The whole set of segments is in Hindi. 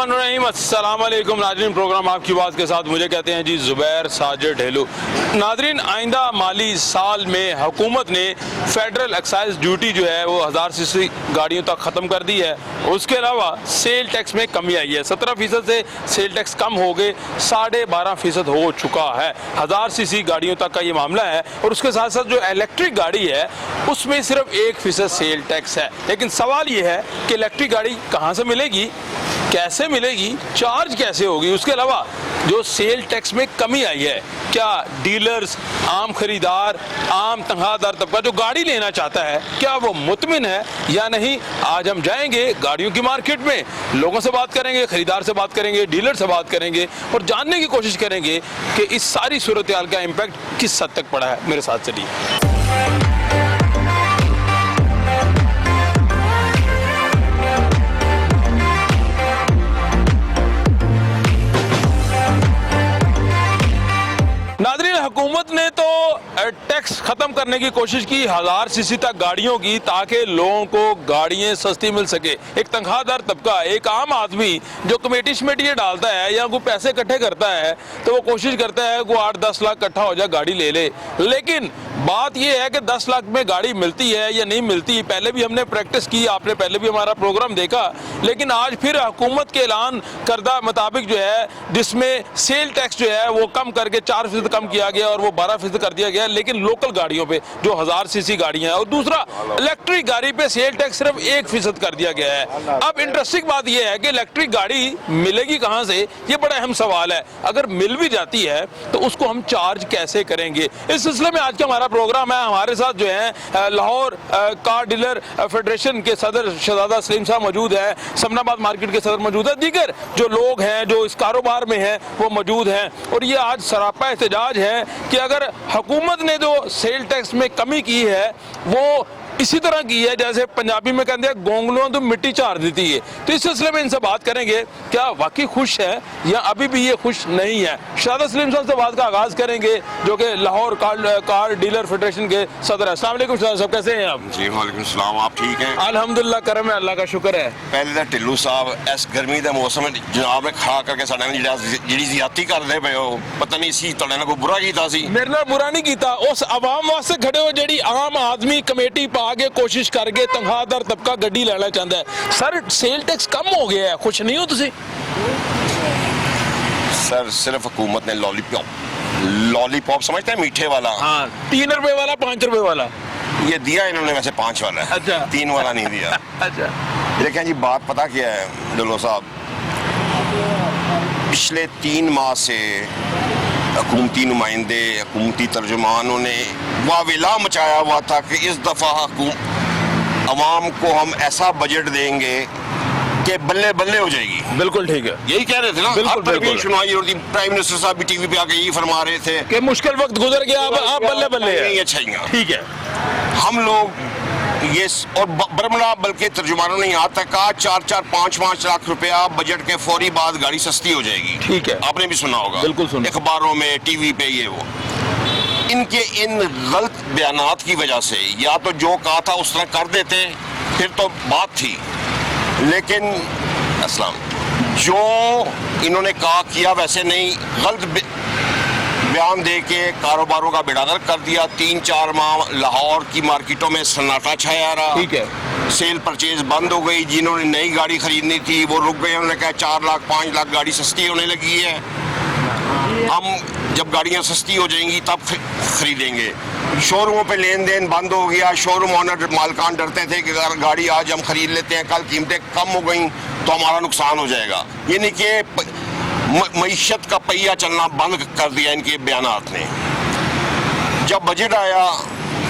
बिस्मिल्लाहिर्रहमानिर्रहीम, अस्सलाम वालेकुम नाज़रीन। प्रोग्राम आपकी बात के साथ मुझे कहते हैं जी ज़ुबैर साजिद ढेलू। नाज़रीन, आइंदा माली साल में हुकूमत ने फेडरल एक्साइज ड्यूटी जो है वो 1000 सीसी गाड़ियों तक ख़त्म कर दी है। उसके अलावा सेल टैक्स में कमी आई है, 17% से सेल टैक्स कम हो गए 12.5% हो चुका है। 1000 सीसी गाड़ियों तक का ये मामला है। और उसके साथ साथ जो इलेक्ट्रिक गाड़ी है उसमें सिर्फ 1% सेल टैक्स है। लेकिन सवाल ये है कि इलेक्ट्रिक गाड़ी कहाँ से मिलेगी, कैसे मिलेगी, चार्ज कैसे होगी। उसके अलावा जो सेल टैक्स में कमी आई है, क्या डीलर्स, आम खरीदार, आम तनख्वाहदार तबका जो गाड़ी लेना चाहता है, क्या वो मुतमिन है या नहीं। आज हम जाएंगे गाड़ियों की मार्केट में, लोगों से बात करेंगे, खरीदार से बात करेंगे, डीलर से बात करेंगे और जानने की कोशिश करेंगे कि इस सारी सूरत हाल का इम्पैक्ट किस हद तक पड़ा है। मेरे साथ चलिए। नाज़रीन, हुकूमत ने तो टैक्स खत्म करने की कोशिश की 1000 सीसी तक गाड़ियों की, ताकि लोगों को गाड़ियाँ सस्ती मिल सके। एक तनख्वाहदार तबका, एक आम आदमी जो कमेटी शमेटी डालता है या कोई पैसे इकट्ठे करता है तो वो कोशिश करता है कि 8-10 लाख इकट्ठा हो जाए, गाड़ी ले ले। लेकिन बात यह है कि 10 लाख में गाड़ी मिलती है या नहीं मिलती। पहले भी हमने प्रैक्टिस की, आपने पहले भी हमारा प्रोग्राम देखा, लेकिन आज फिर हुकूमत के ऐलान करदा मुताबिक जो है, जिसमें सेल टैक्स जो है वो कम करके 4% कम किया गया और वो 12% कर दिया गया, लेकिन लोकल गाड़ियों पे जो 1000 सीसी गाड़ियां हैं। और दूसरा, इलेक्ट्रिक गाड़ी पे सेल टैक्स सिर्फ 1% कर दिया गया है। अब इंटरेस्टिंग बात यह है कि इलेक्ट्रिक गाड़ी मिलेगी कहां से, ये बड़ा अहम सवाल है। अगर मिल भी जाती है तो उसको हम चार्ज कैसे करेंगे। इस सिलसिले में आज का हमारा प्रोग्राम है। हमारे साथ जो है लाहौर कार डीलर फेडरेशन के सदर शहजादा सलीम साहब मौजूद है, समनाबाद मार्केट के सदर मौजूद है, दीगर जो लोग हैं जो इस कारोबार में हैं वो मौजूद हैं। और ये आज सरापा एहतजाज है कि अगर हुकूमत ने जो सेल टैक्स में कमी की है वो इसी तरह की है जैसे पंजाबी में कहते हैं गोंगलों तो मिट्टी चार देती है। तो इस सिलसिले में इनसे बात करेंगे, क्या वाकई खुश है या अभी भी ये खुश नहीं है। शहजादा सलीम साहब से बात का आगाज करेंगे जो कि लाहौर कार डीलर फेडरेशन के सदर है। अस्सलाम वालेकुम शहजादा साहब, कैसे हैं आप? जी वालेकुम सलाम, आप ठीक हैं? अल्हम्दुलिल्लाह, करम है, अल्लाह का शुक्र है। पहले तो टिल्लू साहब इस गर्मी के मौसम में जनाब ने खड़ा करके साडे नाल जिहड़ी ज़्यादती करदे पए हो, पता नहीं सी तुहाडे नाल कोई बुरा कीता सी? मेरे नाल बुरा नहीं कीता, उस आवाम वास्ते खड़े हो जिहड़ी आम आदमी कमेटी पा के कोशिश करके तनख्वाहदार तबका गड्डी लेना चाहता है। सर, सेल टैक्स कम हो गया है, खुश नहीं हो तुसी? सर, सिर्फ हुकूमत ने लॉलीपॉप समझते हैं, मीठे वाला, हाँ, 3 रुपए वाला, 5 रुपए वाला ये दिया इन्होंने, वैसे 5 वाला है। अच्छा। 3 वाला नहीं दिया। अच्छा, लेकिन जी बात पता क्या है ढिल्लों साहब, पिछले 3 माह से हुकूमती नुमाइंदे, हुकूमती तर्जुमानों ने वाविला मचाया हुआ था कि इस दफ़ा अवाम को हम ऐसा बजट देंगे कि बल्ले बल्ले हो जाएगी। बिल्कुल ठीक है, यही कह रहे थे ना। बिल्कुल, बिल्कुल। सुनाई और प्राइम मिनिस्टर साहब भी टीवी पे आके यही फरमा रहे थे कि मुश्किल वक्त गुजर गया, अब आप बल्ले बल्ले हैं। अच्छा ही है। ठीक है, हम लोग ये और बरमला बल्कि तर्जुमानों ने यहाँ तक कहा 4-4, 5-5 लाख रुपया बजट के फौरी बाद गाड़ी सस्ती हो जाएगी। ठीक है, आपने भी सुना होगा, बिल्कुल सुना, अखबारों में, टीवी पे, ये वो। इनके इन गलत बयानात की वजह से या तो जो कहा था उस तरह कर देते फिर तो बात थी, लेकिन अस्सलाम जो इन्होंने कहा किया वैसे नहीं, गलत बयान दे के कारोबारों का बेड़ागर्क कर दिया। 3-4 माह लाहौर की मार्केटों में सन्नाटा छाया रहा। ठीक है, सेल परचेज बंद हो गई। जिन्होंने नई गाड़ी खरीदनी थी वो रुक गए। उन्होंने कहा 4 लाख 5 लाख गाड़ी सस्ती होने लगी है, हम जब गाड़ियां सस्ती हो जाएंगी तब खरीदेंगे। शोरूमों पे लेन देन बंद हो गया। शोरूम ओनर मालकान डरते थे कि अगर गाड़ी आज हम खरीद लेते हैं, कल कीमतें कम हो गई तो हमारा नुकसान हो जाएगा। यानी कि मईशत का पहिया चलना बंद कर दिया इनके बयानात ने। जब बजट आया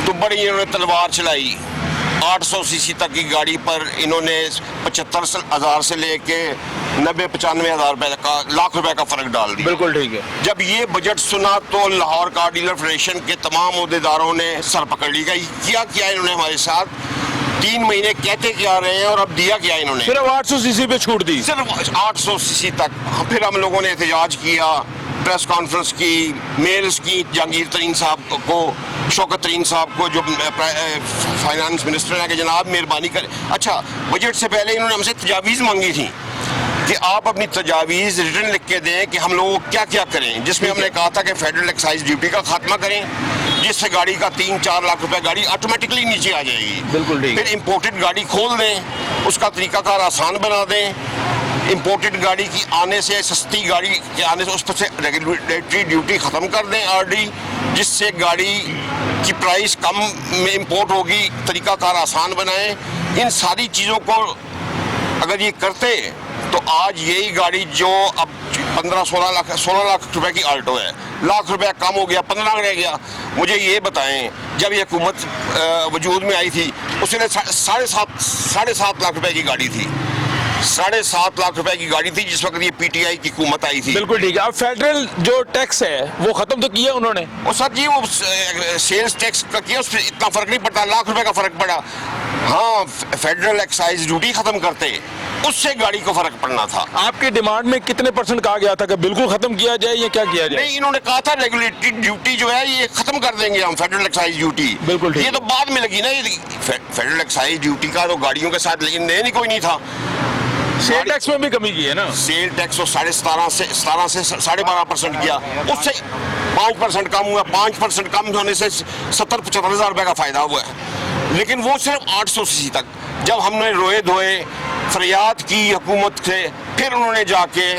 तो बड़ी इन्होंने तलवार चलाई। 800 सीसी तक की गाड़ी पर इन्होंने 75,000 से लेके 90-95 हज़ार रुपए का, लाख रुपए का फर्क डाल दिया। बिल्कुल ठीक है। जब ये बजट सुना तो लाहौर कार डीलर फेडरेशन के तमाम ओहदेदारों ने सर पकड़ ली। क्या किया इन्होंने हमारे साथ? 3 महीने कहते क्या रहे हैं और अब दिया क्या इन्होंने? सिर्फ 800 सीसी पे छूट दी, सिर्फ 800 सीसी तक। फिर हम लोगों ने एहतजाज किया, प्रेस कॉन्फ्रेंस की, मेल्स की जहांगीर तरीन साहब को, शौकत तरीन साहब को जो फाइनेंस मिनिस्टर है कि जनाब मेहरबानी करें। अच्छा, बजट से पहले इन्होंने हमसे तजावीज़ मांगी थी कि आप अपनी तजावीज़ रिटर्न लिख के दें कि हम लोग क्या क्या करें, जिसमें हमने कहा था कि फेडरल एक्साइज ड्यूटी का खात्मा करें, जिससे गाड़ी का 3-4 लाख रुपए गाड़ी ऑटोमेटिकली नीचे आ जाएगी। बिल्कुल ठीक। फिर इंपोर्टेड गाड़ी खोल दें, उसका तरीकाकार आसान बना दें। इंपोर्टेड गाड़ी की आने से, सस्ती गाड़ी के आने से उस पर से रेगुलेटरी ड्यूटी ख़त्म कर दें आरडी, जिससे गाड़ी की प्राइस कम में इंपोर्ट होगी, तरीकाकार आसान बनाएं। इन सारी चीज़ों को अगर ये करते तो आज यही गाड़ी जो अब 16 लाख रुपए की आल्टो है, लाख रुपया कम हो गया, 15 लाख रह गया। मुझे ये बताएं, जब ये हुकूमत वजूद में आई थी उसने 7.5 लाख रुपए की गाड़ी थी, 7.5 लाख रुपए की गाड़ी थी जिस वक्त ये पीटीआई की हुकूमत आई थी। बिल्कुल ठीक है। अब फेडरल जो टैक्स है वो खत्म तो किया उन्होंने। और सर जी वो सेल्स टैक्स का किया, उससे इतना फर्क नहीं पड़ता, लाख रुपए का फर्क पड़ा। हाँ, फेडरल एक्साइज ड्यूटी खत्म करते, उससे गाड़ी को फर्क पड़ना था। आपकी डिमांड में कितने % कहा गया था कि बिल्कुल खत्म किया जाए या क्या किया जाए? नहीं, इन्होंने कहा था रेगुलेटरी ड्यूटी जो है ये खत्म कर देंगे हम, फेडरल एक्साइज ड्यूटी। बिल्कुल ठीक। ये तो बाद में लगी ना, ये फेडरल एक्साइज ड्यूटी का तो गाड़ियों के साथ लेकिन लेन ही कोई नहीं था। सेल टैक्स में भी कमी की है ना? सेल टैक्स तो 17.5 से 12.5% किया, उससे 5% कम हुआ। 5% कम होने से 70-75 हज़ार रुपए का फायदा हुआ है, लेकिन वो सिर्फ 800 सीसी तक। जब हमने रोए धोए फरियाद की हुकूमत से, फिर उन्होंने जाके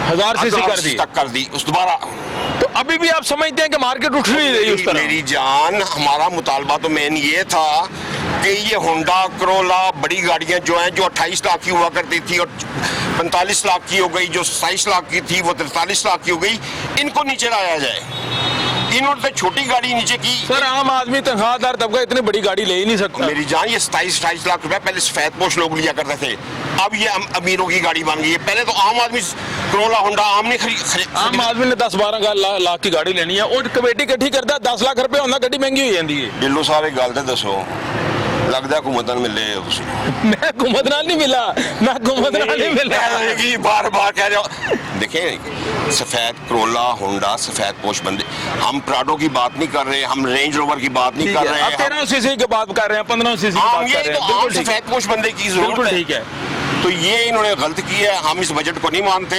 1000 सीसी कर दी उस दोबारा। तो अभी भी आप समझते हैं कि मार्केट उठ नहीं रही उस तरह? मेरी जान, हमारा मुतालबा तो मेन ये था कि ये होंडा करोला बड़ी गाड़ियां जो हैं, जो 28 लाख की हुआ करती थी और 45 लाख की हो गई, जो 27 लाख की थी वो 43 लाख की हो गई, इनको नीचे लाया जाए। इन्होंने तो छोटी गाड़ी नीचे की। सर, आम आदमी तनख्वाहदार तबका इतनी बड़ी गाड़ी ले ही नहीं सकता। मेरी जान, ये 27-28 लाख रुपए पहले सफेद पोश लोग लिया करते थे, अब ये अमीरों की गाड़ी बन गई है। पहले तो आम आदमी करोला होंडा आम नहीं खरीद। आम आदमी ने 10-12 लाख की गाड़ी लेनी है और कमेटी इकट्ठी करता 10 लाख रुपए होना, गाड़ी महंगी हो जाती है। ढिल्लो साहब एक गल तो दसो, लगता है हुकूमत मिले मैं हुकूमत नहीं मिला, मैं हुकूमत नहीं मिला। बार कह रहे हो। देखिए, सफेद करोला होंडा सफेद पोश बंदे, हम प्राडो की बात नहीं कर रहे, हम रेंज रोवर की बात नहीं कर रहे हैं, 13 सीसी की बात कर रहे हैं, 15 सीसी की बात कर रहे हैं। सफेद पोश बंदे की जरूरत है। ठीक है, तो ये इन्होंने गलत किया है, हम इस बजट को नहीं मानते।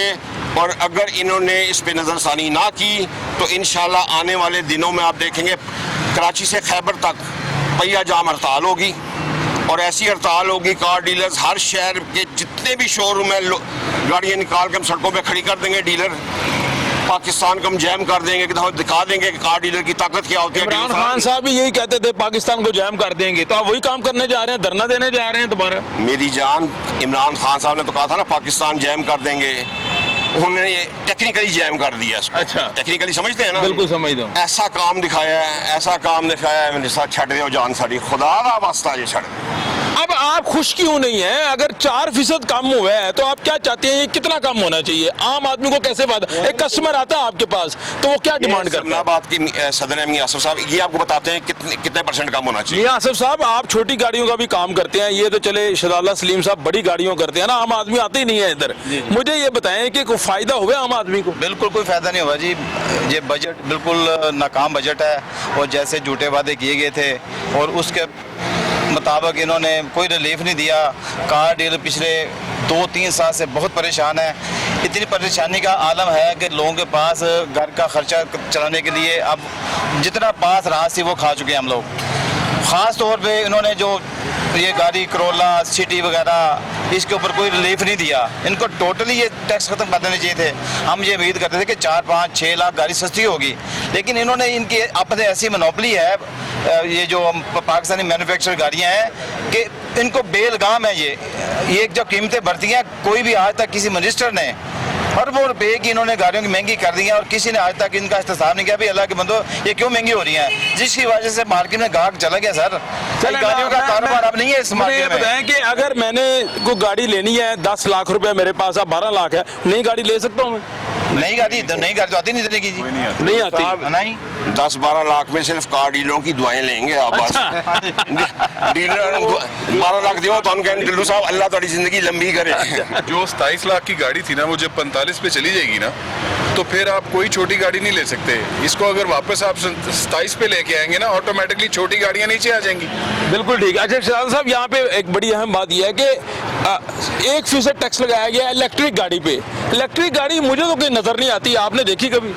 और अगर इन्होंने इस पे नजरसानी ना की तो इंशाल्लाह आने वाले दिनों में आप देखेंगे कराची से खैबर तक पहिया जाम हड़ताल होगी, और ऐसी हड़ताल होगी कार डीलर्स हर शहर के जितने भी शोरूम है गाड़ियाँ निकाल के हम सड़कों पे खड़ी कर देंगे। डीलर पाकिस्तान को हम जैम कर देंगे, दिखा देंगे कि कार डीलर की ताकत क्या होती है। इमरान खान साहब भी यही कहते थे पाकिस्तान को जैम कर देंगे, तो आप वही काम करने जा रहे हैं, धरना देने जा रहे हैं दोबारा। मेरी जान, इमरान खान साहब ने तो कहा था ना पाकिस्तान जैम कर देंगे, उन्होंने टेक्निकली जैम कर दिया इसको। अच्छा, टेक्निकली समझते हैं ना? बिल्कुल समझता हूं। ऐसा काम दिखाया है, ऐसा काम दिखाया है, मेरे साथ छड़ दो जान साड़ी, खुदा का वास्ता ये छड़। अब आप खुश क्यों नहीं है? अगर 4% कम हुआ है तो आप क्या चाहते हैं, ये कितना कम होना चाहिए? आम आदमी को कैसे फायदा? एक कस्टमर आता है आपके पास तो वो क्या डिमांड करता है? बात की सदर मियां आसिफ साहब ये आपको बताते हैं कितने % कम होना चाहिए। मियां आसिफ साहब, आप छोटी गाड़ियों का भी काम करते हैं, ये तो चले शहजादा सलीम साहब बड़ी गाड़ियों करते हैं ना, आम आदमी आते ही नहीं है इधर। मुझे ये बताएं कि कोई फायदा हुआ आम आदमी को? बिल्कुल कोई फायदा नहीं हुआ जी, ये बजट बिल्कुल नाकाम बजट है, और जैसे झूठे वादे किए गए थे और उसके मुताबिक इन्होंने कोई रिलीफ नहीं दिया। कार डीलर पिछले 2-3 साल से बहुत परेशान है। इतनी परेशानी का आलम है कि लोगों के पास घर का खर्चा चलाने के लिए अब जितना पास राहत थी वो खा चुके हैं हम लोग। ख़ास तौर पे इन्होंने जो ये गाड़ी करोला सिटी वगैरह इसके ऊपर कोई रिलीफ नहीं दिया, इनको टोटली ये टैक्स ख़त्म कर देने चाहिए थे। हम ये उम्मीद करते थे कि 4-5-6 लाख गाड़ी सस्ती होगी, लेकिन इन्होंने इनकी अपने ऐसी मोनोपली है, ये जो पाकिस्तानी मैन्युफैक्चर गाड़ियाँ हैं कि इनको बेलगाम है। ये जो कीमतें बढ़ती हैं, कोई भी आज तक किसी मिनिस्टर ने अरबों रुपए की इन्होंने गाड़ियों की महंगी कर दी है और किसी ने आज तक इनका इस्तेमाल नहीं किया भी अल्लाह के बंदो ये क्यों महंगी हो रही है, जिसकी वजह से मार्केट में गाहक चला गया। सर, गाड़ियों का कारोबार अब नहीं है इस मार्केट में। बताएं कि अगर मैंने कोई गाड़ी लेनी है 10 लाख रुपए मेरे पास, अब 12 लाख है, नई गाड़ी ले सकता हूँ मैं? नई गाड़ी तो आती नहीं देने की जी, नहीं आती। नहीं 10-12 लाख में सिर्फ कार डीलरों की दुआएं लेंगे आप बस। डीलर 12 लाख दियो तो हम कहेंगे टिल्लू साहब अल्लाह तुम्हारी जिंदगी लंबी करे। जो 27 लाख की गाड़ी थी ना, वो जब 45 पे चली जाएगी ना, तो फिर आप कोई छोटी गाड़ी नहीं ले सकते। इसको अगर वापस आप 27 पे लेके आएंगे ना, ऑटोमेटिकली छोटी गाड़ियां नीचे आ जाएंगी। बिल्कुल ठीक है। अच्छा शहजाद साहब, यहाँ पे एक बड़ी अहम बात यह है कि 1% टैक्स लगाया गया इलेक्ट्रिक गाड़ी पे। इलेक्ट्रिक गाड़ी मुझे तो कोई नजर नहीं आती, आपने देखी कभी?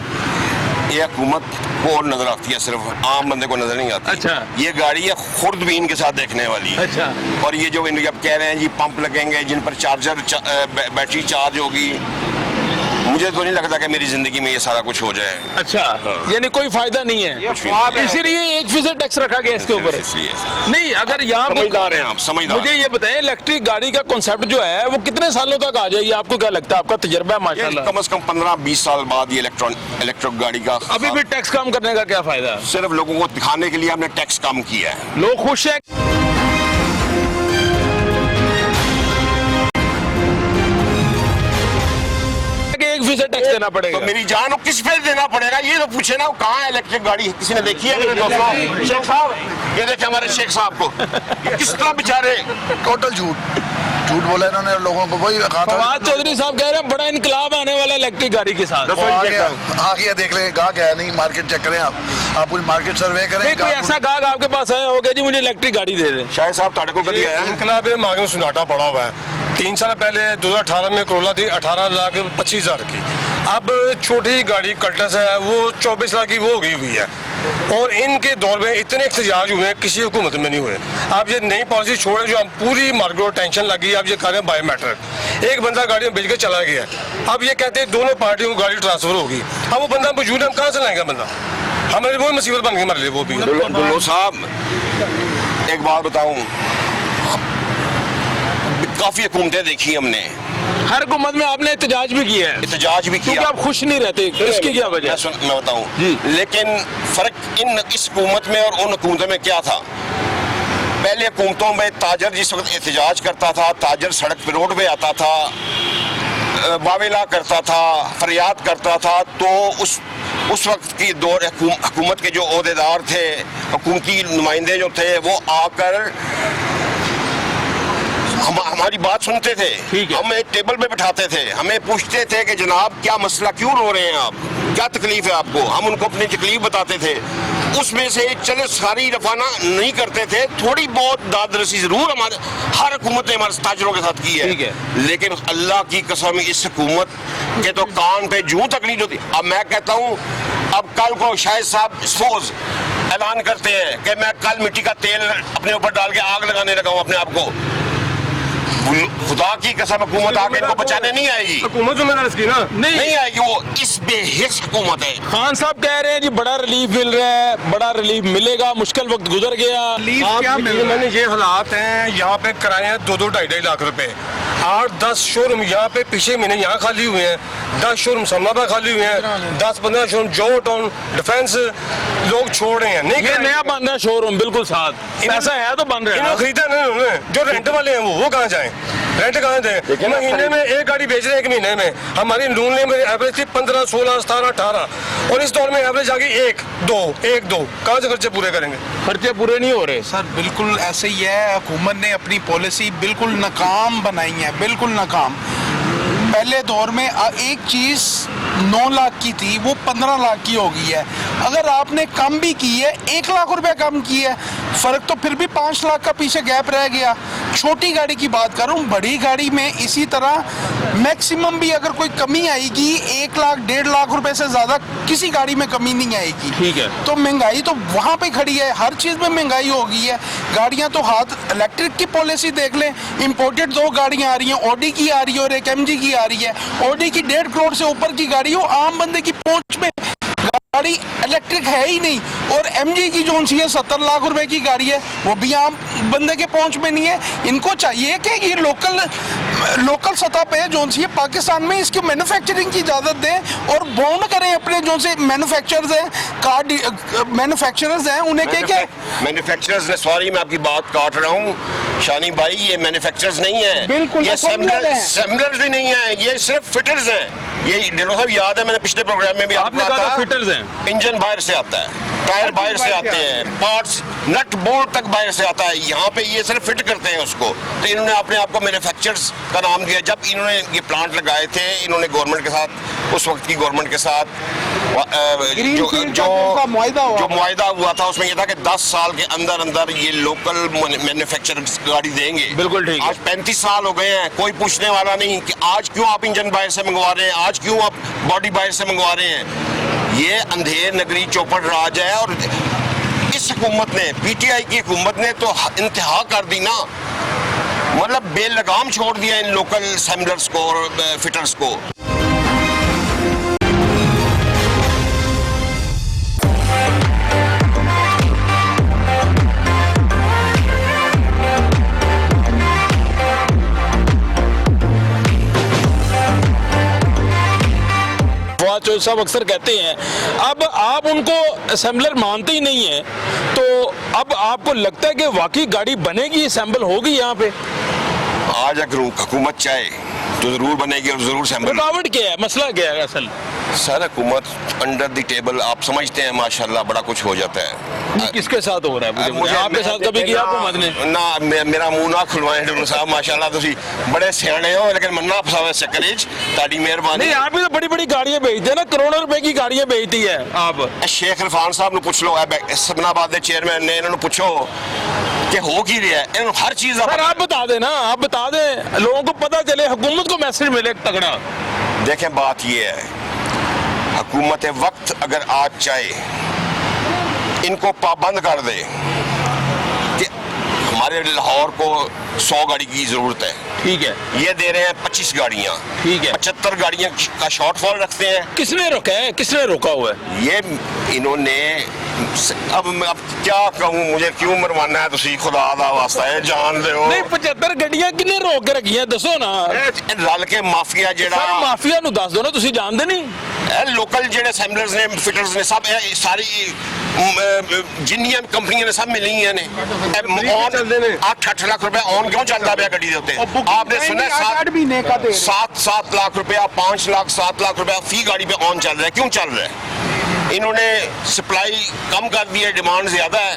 ये हुकूमत को और नजर आती है, सिर्फ आम बंदे को नजर नहीं आती। अच्छा। ये गाड़ी है खुर्दबीन के साथ देखने वाली। अच्छा। और ये जो अब कह रहे हैं जी पंप लगेंगे जिन पर बैटरी चार्ज होगी, मुझे तो नहीं लगता कि मेरी जिंदगी में ये सारा कुछ हो जाए। अच्छा, यानी कोई फायदा नहीं है, इसीलिए 1% टैक्स रखा गया इसके ऊपर। इसलिए नहीं, अगर यहाँ पे समझदार हैं आप, समझदार। मुझे ये बताएं, इलेक्ट्रिक गाड़ी का कॉन्सेप्ट जो है वो कितने सालों तक आ जाएगी? आपको क्या लगता है? आपका तजुर्बा है माशाल्लाह। कम से कम 15-20 साल बाद ये इलेक्ट्रिक गाड़ी का अभी भी टैक्स कम करने का क्या फायदा? सिर्फ लोगों को दिखाने के लिए हमने टैक्स कम किया है। लोग खुश है। 1% टैक्स देना पड़ेगा। तो मेरी जान किस पे देना पड़ेगा ये तो पूछे ना, कहाँ है इलेक्ट्रिक गाड़ी? किसी ने देखी है मेरे दोस्तों? शेख साहब, ये देखे हमारे शेख साहब को, किस तरह बेचारे। टोटल झूठ बोला इन्होंने लोगों को। वही कहा था फवाद चौधरी साहब कह रहे हैं बड़ा इनकलाब आने वाला इलेक्ट्रिक गाड़ी के साथ। आ गया देख ले, गा क्या है नहीं, मार्केट चेक करें आप पूरी मार्केट सर्वे करें। नहीं, कोई ऐसा गाहक आपके पास आया होगा जी मुझे इलेक्ट्रिक गाड़ी दे दे? शायद साहब ताड़े को कभी आया इनकलाब मांगे सुनाटा पड़ा हुआ है। 3 साल पहले 2018 में करोला थी 18,25,000 की। अब छोटी गाड़ी कल्टस है वो 24 लाख की वो होगी हुई है। और इनके दौर में इतने एहतजाज हुए हैं, किसी हुकूमत में नहीं हुए। आप ये नई पॉलिसी छोड़े जो हम पूरी मार्केट को टेंशन लगी, आप ये कह रहे हैं बायोमेट्रिक। एक बंदा गाड़ी में बेच के चला गया, अब ये कहते हैं दोनों पार्टियों को गाड़ी ट्रांसफर होगी। अब वो बंदा मौजूद है, हम कहाँ से लाएंगे बंदा? हमारे वो मुसीबत बन गई हमारे लिए वो भी। दुल्लो साहब, एक बात बताऊं, काफी हुकूमतें देखी हमने, हर हुकूमत में आपने एहतजाज भी किया है, एहतजाज भी क्योंकि किया। आप खुश नहीं रहते, इसकी क्या वजह? मैं बताऊं, लेकिन फर्क इस हुकूमत में और उन हुकूमतों में क्या था? पहले हुकूमतों में ताजर जिस वक्त एहतजाज करता था, ताजर सड़क पर रोड पे आता था, वावेला करता था, फरियाद करता था, तो उस वक्त की दौर हुकूमत के जो ओहदेदार थे, हुकूमती नुमाइंदे जो थे, वो आकर हमारी बात सुनते थे। हमें टेबल पे बिठाते थे, हमें पूछते थे कि जनाब क्या मसला, क्यों रो रहे हैं आप, क्या तकलीफ है आपको? हम उनको अपनी तकलीफ बताते थे। उसमें से चले सारी रफाना नहीं करते थे, थोड़ी बहुत दाद रसी जरूर हमारे हर हुकूमत ने हमारे ताजरों के साथ की है। लेकिन अल्लाह की कसम इस हुकूमत के तो कान पे जूं तक नहीं होती। अब मैं कहता हूँ, अब कल को शायद साहब सपोज ऐलान करते हैं कि मैं कल मिट्टी का तेल अपने ऊपर डाल के आग लगाने लगा हूँ अपने आप को, खुदा की कसम हुकूमत आके इनको बचाने नहीं आएगी। हुकूमत की ना नहीं आएगी, वो इस बेहिस हुकूमत है। खान साहब कह रहे हैं जी बड़ा रिलीफ मिल रहा है, बड़ा रिलीफ मिलेगा, मुश्किल वक्त गुजर गया। क्या मैंने ये हालात हैं, यहाँ पे किराए हैं 2-2, 2.5 लाख रुपए। 8-10 शोरूम यहाँ पे पिछले महीने यहाँ खाली हुए हैं, 10 शोरूम समनाबा खाली हुए हैं, 10-15 शोरूम जो टाउन डिफेंस लोग छोड़ रहे हैं। नहीं, ये नया बन रहा है शोरूम बिल्कुल साथ, पैसा है तो बन रहा है। खरीदा नहीं उन्होंने, जो रेंट वाले हैं वो कहाँ जाए? रेंट कहाँ दें? महीने में एक गाड़ी बेच रहे हैं, एक महीने में। हमारी नून में एवरेज थी 15, 16, 17, 18, और इस दौर में एवरेज आ गई 1-2 कहाँ से खर्चे पूरे करेंगे? खर्चे पूरे नहीं हो रहे सर, बिल्कुल ऐसे ही है। हुकूमत ने अपनी पॉलिसी बिल्कुल नाकाम बनाई है, बिल्कुल नाकाम। पहले दौर में एक चीज़ 9 लाख की थी, वो 15 लाख की हो गई है। अगर आपने कम भी की है, 1 लाख रुपए कम की है, फ़र्क तो फिर भी 5 लाख का पीछे गैप रह गया। छोटी गाड़ी की बात कर रहा हूँ, बड़ी गाड़ी में इसी तरह मैक्सिमम भी अगर कोई कमी आएगी 1 लाख 1.5 लाख रुपए से ज़्यादा किसी गाड़ी में कमी नहीं आएगी। ठीक है। तो महंगाई तो वहाँ पे खड़ी है, हर चीज़ में महंगाई हो गई है। गाड़ियाँ तो हाथ, इलेक्ट्रिक की पॉलिसी देख लें, इम्पोर्टेड 2 गाड़ियाँ आ रही हैं, ऑडी की आ रही है और एक MG की आ रही है। ऑडी की 1.5 करोड़ से ऊपर की गाड़ी हो, आम बंदे की पहुंच में गाड़ी इलेक्ट्रिक है ही नहीं। और MG की जो सी है 70 लाख रुपए की गाड़ी है, वो भी आम बंदे के पहुंच में नहीं है। इनको चाहिए कि ये लोकल सतह पे जो सी है पाकिस्तान में इसकी मैन्युफैक्चरिंग की इजाज़त दें और बाउंड करें अपने जो से मैन्युफैक्चरर्स हैं, कार मैन्युफैक्चरर्स हैं, उन्हें क्या मैन्युफैक्चरर्स ने, सॉरी मैं आपकी बात काट रहा हूँ शानी भाई, ये मैन्युफैक्चरर्स नहीं है, बिल्कुल ये असेंबलर्स भी नहीं है, ये सिर्फ फिटर्स हैं। ये दिलों साहब याद है, मैंने पिछले प्रोग्राम में भी आपको कहा था, फिटर्स हैं। इंजन बाहर से आता है, टायर बाहर से आते हैं, पार्ट्स नट बोल्ट तक बाहर से आता है। यहाँ पे ये सिर्फ फिट करते हैं उसको। तो इन्होंने अपने आप को मैन्युफैक्चरर्स का नाम दिया। जब इन्होंने ये प्लांट लगाए थे, इन्होंने गवर्नमेंट के साथ, उस वक्त की गवर्नमेंट के साथ ग्रीनफील्ड का जो उनका मुआहदा हुआ जो मुआहदा हुआ था उसमें यह था कि 10 साल के अंदर अंदर ये लोकल मैन्युफैक्चरर्स गाड़ी देंगे। बिल्कुल ठीक है। आज 35 साल हो गए हैं, कोई पूछने वाला नहीं कि आज क्यों आप इंजन बाहर से मंगवा रहे हैं, आज क्यों आप बॉडी बाहर से मंगवा रहे हैं। ये अंधेर नगरी चौपड़ राज है और इस हुकूमत ने, पीटीआई की हुकूमत ने तो इंतहा कर दी ना, मतलब बेलगाम छोड़ दिया इन लोकल असेंबलर्स को और फिटर्स को। जो सब अक्सर कहते हैं, अब आप उनको असेंबलर मानते ही नहीं है, तो अब आपको लगता है कि वाकई गाड़ी बनेगी, असेंबल होगी यहाँ पे? आज अगर हुकूमत चाहे तो जरूर बनेगी और जरूर असेंबल। रुकावट क्या है, मसला क्या है असल? सर हुकूमत अंडर द टेबल आप समझते हैं माशाल्लाह बड़ा कुछ हो जाता है। किसके साथ हो रहा है? मुझे आपके साथ कभी किया हुकूमत ने? ना मेरा मुंह ना खुलवाएं डॉक्टर साहब, माशाल्लाह तुसी बड़े सियाने हो, लेकिन मन्ना फसावे चक्कर च ताड़ी मेहरबानी। नहीं, आप भी तो बड़ी बड़ी गाड़ियां बेचते हैं ना, करोड़ों रुपए की गाड़ियां बेचती है आप। शेख इरफान साहब ने पूछ लो, सदनाबाद के चेयरमैन ने, इन्होंने पूछो कि हो की रहा है, इन्होंने हर चीज सर आप बता दें ना, आप बता दें, लोगों को पता चले, हुकूमत को मैसेज मिले तगड़ा। देखें बात ये है, हुकूमत वक्त अगर आज चाहे इनको पाबंद कर दे कि हमारे लाहौर को 100 गाड़ी की जरूरत है, ठीक है, ये दे रहे हैं 25 गाड़ियां, ठीक है, 75 गाड़ियां का शॉर्टफॉल रखते हैं। किसने रोका है, किसने रोका हुआ है? ये इन्होंने अब क्या कहूँ, मुझे क्यों मरवाना है, तुसी खुदा दा वास्ता है जान दे हो। नहीं 75 ਗੱਡੀਆਂ ਕਿੰਨੇ ਰੋਕ ਕੇ ਰੱਖੀਆਂ ਦੱਸੋ ਨਾ। रल के माफिया ਸਰ जेड़ा ਮਾਫੀਆ ਨੂੰ ਦੱਸ ਦਿਓ ਨਾ, ਤੁਸੀਂ ਜਾਣਦੇ ਨਹੀਂ? लोकल जेड़े असेंबलर्स ने, फिटर्स ने, सब सारी जिन्नियां कंपनियां ने सब मिली हैं ने 8 लाख रुपए ऑन क्यों चलता पाया गड्डी दे उत्ते? आपने सुना 7 लाख रुपया, 5 लाख 7 लाख रुपया फी गाड़ी पे ऑन चल रहा है, क्यों चल रहा है? इन्होंने सप्लाई कम कर दी है, डिमांड ज्यादा है,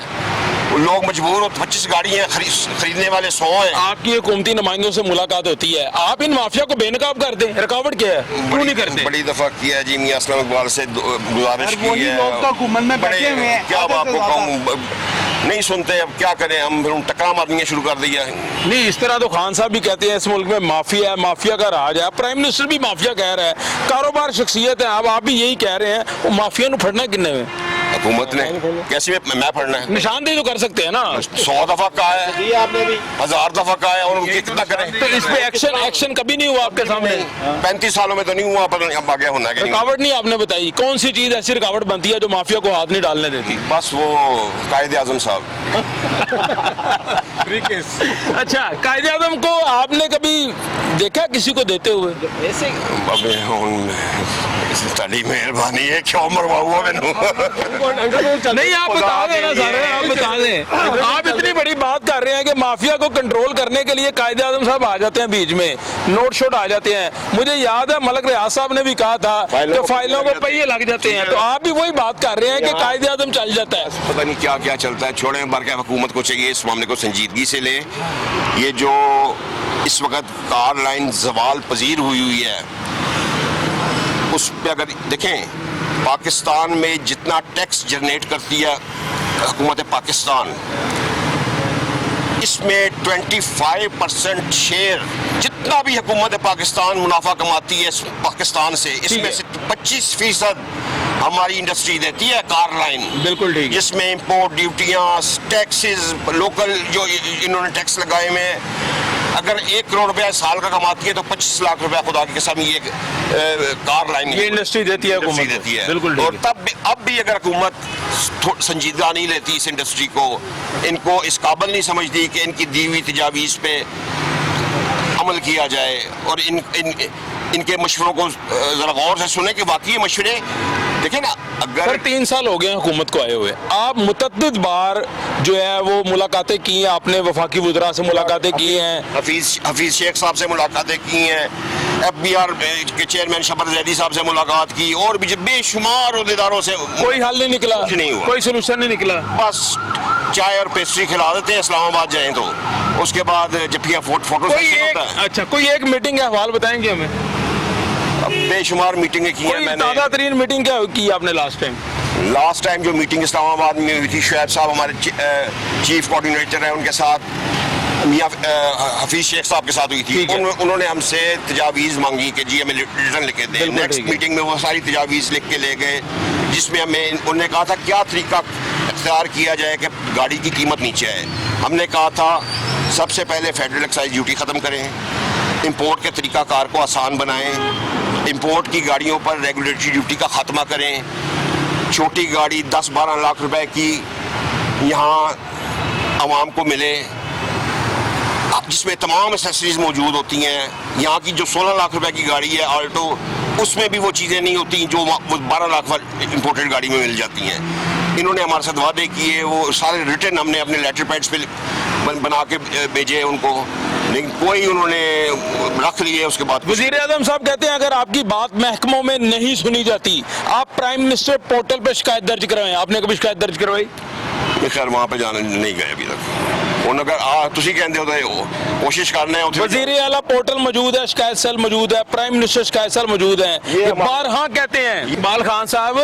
लोग मजबूर हो, 25 गाड़ियां खरीदने वाले 100 हैं। आपकी हुकूमती नुमाइंदों से मुलाकात होती है, आप इन माफिया को बेनकाब कर दें, रुकावट क्या है, क्यों नहीं करते? बड़ी दफा किया है जी, मियां असलम इकबाल से गुजारिश की है, लोग तो हुकूमत में बैठे हुए हैं, क्या अब आपको कहूँ, नहीं सुनते, अब क्या करें हम, फिर टकरा मारनी शुरू कर दिया। नहीं, इस तरह तो खान साहब भी कहते हैं इस मुल्क में माफिया है, माफिया का राज है, प्राइम मिनिस्टर भी माफिया कह रहा है, कारोबार शख्सियत है, अब आप भी यही कह रहे हैं, वो माफिया नु फड़ना किन्ने में? हुकूमत ने कैसे मैं पढ़ना है? निशानदेही तो कर सकते हैं ना। 100 दफा कहा है, आपने भी 1000 दफा कहा है, और उनकी कितना करें? तो इस पे एक्शन कभी नहीं हुआ आपके सामने? 35 सालों में तो नहीं हुआ, पर अब आगे होना है। रुकावट नहीं आपने बताई, कौन सी चीज ऐसी रुकावट बनती है जो माफिया को हाथ नहीं डालने देती? बस वो कायदे आजम साहब। अच्छा, कायदे आजम को आपने कभी देखा किसी को देते हुए? अबे ताली मेहरबानी है, क्यों मरवाऊंगा मैनू? नहीं, आप बता दें ना सारे, आप बता दें। आप इतनी बड़ी बात कर रहे हैं कि माफिया को कंट्रोल करने के लिए कायदे आजम साहब आ जाते हैं बीच में, नोट शोट आ जाते हैं। मुझे याद है मलक रियाज साहब ने भी कहा था कि फाइलों को पहिए लग जाते हैं, तो आप भी वही बात कर रहे हैं कि कायदे आजम चल जाता है। पता नहीं क्या क्या चलता है, छोड़ें, बार क्या हुकूमत को चाहिए इस मामले को संजीदगी से ले। ये जो इस वक्त कार लाइन जवाल पजीर हुई है, उस पर अगर देखें, पाकिस्तान में जितना टैक्स जनरेट करती है हुकूमत पाकिस्तान, इसमें 25% शेयर जितना भी हुकूमत पाकिस्तान मुनाफा कमाती है पाकिस्तान से, इसमें से 25% हमारी इंडस्ट्री देती है कार लाइन। बिल्कुल ठीक। जिसमें इंपोर्ट ड्यूटियाँ, टैक्सेस, लोकल जो इन्होंने टैक्स लगाए हुए हैं, अगर 1 करोड़ रुपया साल का कमाती है तो 25 लाख रुपया खुदा की कसम ये कार लाइन ये इंडस्ट्री देती है, इंडस्ट्री देती है। बिल्कुल। और तब अब भी अगर हुकूमत संजीदगा नहीं लेती इस इंडस्ट्री को, इनको इस काबिल नहीं समझती कि इनकी दी हुई तजावीज़ पे अमल किया जाए और इनके मशवरों को जरा गौर से सुने कि वाकई मशवरे देखें ना। अगर सर 3 साल हो गए हैं हुकूमत को आए हुए, आप मुतअद्दिद बार जो है वो मुलाकातें की हैं, आपने वफाकी वज़रा से मुलाकातें की हैं, हफीज शेख साहब से मुलाकातें की हैं, FBR के चेयरमैन शबर जैदी साहब से मुलाकात की, और भी बेशुमार अहदेदारों से, कोई हल नहीं निकला, कुछ नहीं हुआ, कोई सोल्यूशन नहीं निकला। बस चाय और पेस्ट्री खिला देते हैं इस्लामाबाद जाएं तो, उसके बाद जब फोटो कोई एक मीटिंग का हवाल बताएंगे हमें? अब बेशुमार मीटिंगें की हैं कोई मैंने। ताज़ा तरीन मीटिंग क्या की आपने लास्ट टाइम? लास्ट टाइम जो मीटिंग इस्लामाबाद में हुई थी, शुएब साहब हमारे चीफ कोऑर्डिनेटर हैं, उनके साथ मियाँ हफीज शेख साहब के साथ हुई थी। ठीक है। उन्होंने हमसे तजावीज़ मांगी कि जी हमें रिटर्न लिख के दें। बिल्कुल नेक्स्ट ठीक है। मीटिंग में वो सारी तजावीज़ लिख के ले गए, जिसमें हमें उन्होंने कहा था क्या तरीका इख्तियार किया जाए कि गाड़ी की कीमत नीचे आए। हमने कहा था सबसे पहले फेडरल एक्साइज ड्यूटी ख़त्म करें, इंपोर्ट के तरीक़ाकार को आसान बनाएं, इंपोर्ट की गाड़ियों पर रेगुलेटरी ड्यूटी का ख़त्मा करें, छोटी गाड़ी 10-12 लाख रुपए की यहाँ आवाम को मिले, जिसमें तमाम एसेसरीज मौजूद होती हैं। यहाँ की जो 16 लाख रुपए की गाड़ी है ऑल्टो, उसमें भी वो चीज़ें नहीं होती जो वो 12 लाख वाली इंपोर्टेड गाड़ी में मिल जाती हैं। इन्होंने हमारे साथ वादे किए, वो सारे रिटर्न हमने अपने लेटर पैड्स पे बना के भेजे उनको, लेकिन कोई उन्होंने रख लिए। उसके बाद वज़ीर आज़म साहब कहते हैं अगर आपकी बात महकमों में नहीं सुनी जाती, आप प्राइम मिनिस्टर पोर्टल पे शिकायत दर्ज करवाएं। आपने कभी शिकायत दर्ज करवाई? खैर वहाँ पे जाने नहीं गए अभी तक। अगर तुसी कहते हो तो कोशिश करने वज़ीर आला पोर्टल मौजूद है, शिकायत सेल मौजूद है, प्राइम मिनिस्टर शिकायत सेल मौजूद है। ये बार हाँ कहते हैं इकबाल खान साहब,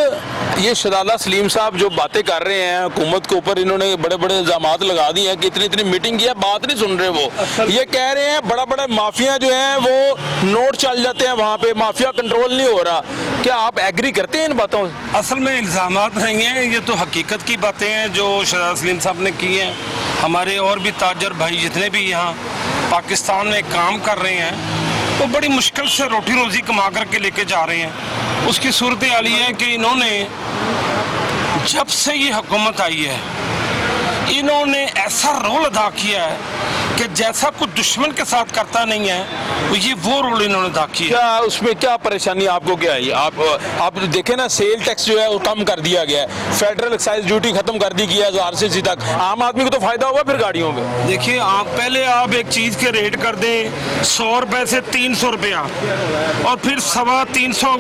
ये शदाला सलीम साहब जो बातें कर रहे हैं हुकूमत के ऊपर, इन्होंने बड़े बड़े इल्जामात लगा दिए हैं कि इतनी इतनी मीटिंग किया, बात नहीं सुन रहे। वो ये कह रहे हैं बड़ा बड़ा माफिया जो है वो नोट चल जाते हैं वहाँ पे, माफिया कंट्रोल नहीं हो रहा। क्या आप एग्री करते हैं इन बातों से? असल में इल्ज़ामात नहीं हैं, ये तो हकीकत की बातें हैं जो शहजाद सलीम साहब ने की हैं। हमारे और भी ताजर भाई जितने भी यहाँ पाकिस्तान में काम कर रहे हैं, वो बड़ी मुश्किल से रोटी रोज़ी कमा करके लेके जा रहे हैं। उसकी सूरत हाल ये है कि इन्होंने जब से ये हुकूमत आई है, इन्होंने ऐसा रोल अदा किया है कि जैसा कुछ दुश्मन के साथ करता नहीं है, ये वो रोल इन्होंने अदा किया। क्या उसमें क्या परेशानी आपको क्या आई? आप देखें ना, सेल टैक्स जो है वो कम कर दिया गया है, फेडरल एक्साइज ड्यूटी खत्म कर दी गई है 1000 से तक। आम आदमी को तो फायदा होगा फिर गाड़ियों में। देखिए, आप पहले आप एक चीज़ के रेट कर दें 100 रुपये से 300 रुपया, और फिर 325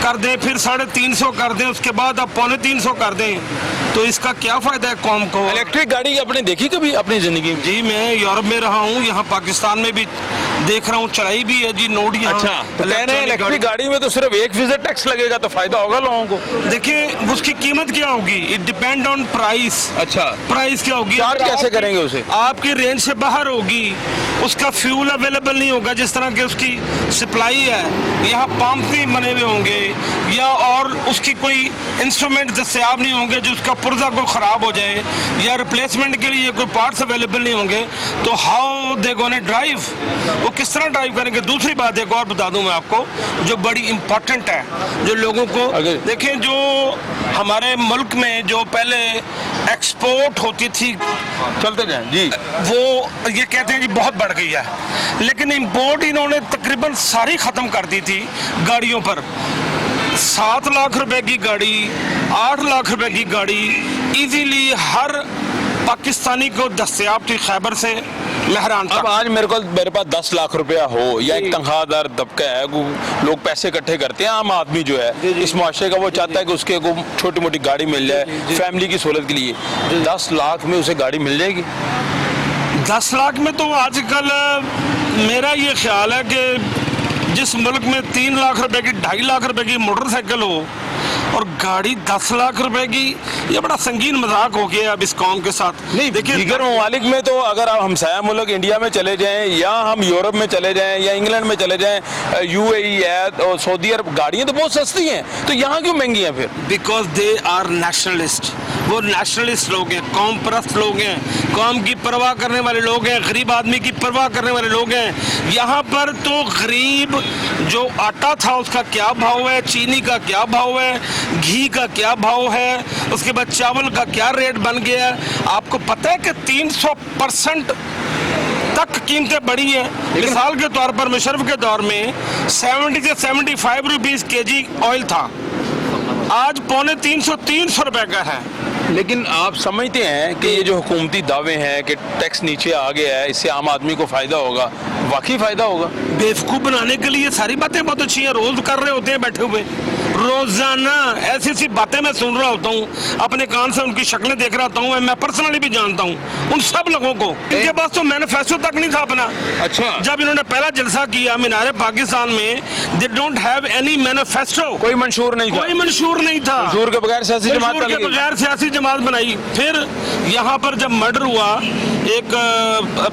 कर दें, फिर 350 कर दें, उसके बाद आप 325 कर दें, तो इसका क्या फ़ायदा है कौम को? इलेक्ट्रिक गाड़ी आपने देखी कभी अपनी जिंदगी में? जी, मैं यूरोप में रहा हूँ, यहाँ पाकिस्तान में भी देख रहा हूँ, चढ़ाई भी है जी, नोट यहाँ। अच्छा, तो कह रहे हैं इलेक्ट्रिक गाड़ी में तो सिर्फ 1% टैक्स लगेगा, तो फायदा होगा लोगों को। देखिए, उसकी कीमत क्या होगी? It depend on price. अच्छा, प्राइस क्या होगी? चार्ज कैसे करेंगे उसे? आपकी रेंज से बाहर होगी, उसका फ्यूल अवेलेबल नहीं होगा, जिस तरह की उसकी सप्लाई है, यहाँ पंप नहीं बने हुए होंगे, या और उसकी कोई इंस्ट्रूमेंट दस्तयाब नहीं होंगे जो उसका पुर्जा को ख़राब हो जाए, या रिप्लेसमेंट के लिए कोई पार्ट्स अवेलेबल नहीं होंगे, तो हाउ दे गोना ड्राइव? वो किस तरह ड्राइव करेंगे? दूसरी बात एक और बता दूं मैं आपको, जो बड़ी इंपॉर्टेंट है, जो लोगों को देखें, जो हमारे मुल्क में जो पहले एक्सपोर्ट होती थी, चलते जाएं जी, वो ये कहते हैं कि बहुत बढ़ गई है, लेकिन इंपोर्ट इन्होंने तकरीबन सारी ख़त्म कर दी थी गाड़ियों पर। 7 लाख रुपए की गाड़ी, 8 लाख रुपए की गाड़ी इजीली हर पाकिस्तानी को दस्तयाब थी, खैबर से महरान तक। अब आज मेरे पास 10 लाख रुपया हो, या एक तनख्वाहदार तबका है, लोग पैसे इकट्ठे करते हैं, आम आदमी जो है इस माशरे का, वो चाहता है कि उसके को छोटी मोटी गाड़ी मिल जाए फैमिली की सहूलत के लिए। 10 लाख में उसे गाड़ी मिल जाएगी? 10 लाख में तो आजकल मेरा ये ख्याल है कि जिस मुल्क में 3 लाख रुपए की, 2.5 लाख रुपए की मोटरसाइकिल हो और गाड़ी 10 लाख रुपए की, ये बड़ा संगीन मजाक हो गया अब इस कौम के साथ। नहीं, देखिए, दीगर ममालिक में तो अगर आप हमसाया मुल्क इंडिया में चले जाएं, या हम यूरोप में चले जाएं, या इंग्लैंड में चले जाएं, UAE है और सऊदी अरब, गाड़ियाँ तो बहुत सस्ती हैं, तो यहाँ क्यों महंगी हैं फिर? Because they are nationalist. वो नेशनलिस्ट लोग हैं, कौम परस्त लोग हैं, कौम की परवाह करने वाले लोग हैं, गरीब आदमी की परवाह करने वाले लोग हैं। यहाँ पर तो गरीब जो आटा था उसका क्या भाव है, चीनी का क्या भाव है, घी का क्या भाव है, उसके बाद चावल का क्या रेट बन गया है। आपको पता है कि 300% तक कीमतें बढ़ी हैं। मिसाल के तौर पर मुशर्रफ के दौर में 70 से 75 रुपीज़ kg ऑयल था, आज 250-300 रुपए का है। लेकिन आप समझते हैं कि ये जो हुकूमती दावे हैं कि टैक्स नीचे आ गया है, इससे आम आदमी को फ़ायदा होगा? वाकई फ़ायदा होगा? बेवकूफ़ बनाने के लिए सारी बातें बहुत अच्छी हैं, रोज़ कर रहे होते हैं बैठे हुए, रोजाना ऐसी ऐसी बातें मैं सुन रहा होता हूँ, अपने कान से उनकी शक्लें देख रहा होता हूँ, मैं पर्सनली भी जानता हूँ उन सब लोगों को। इनके पास तो मैनिफेस्टो तक नहीं था अपना। अच्छा, जब इन्होंने पहला जलसा किया मीनारे पाकिस्तान में, they don't have any manifesto, कोई मंशूर नहीं था, कोई मंशूर नहीं था, मंशूर के बगैर सियासी जमात मंशूर के चल गई। बगैर सियासी जमात बनाई। फिर यहाँ पर जब मर्डर हुआ एक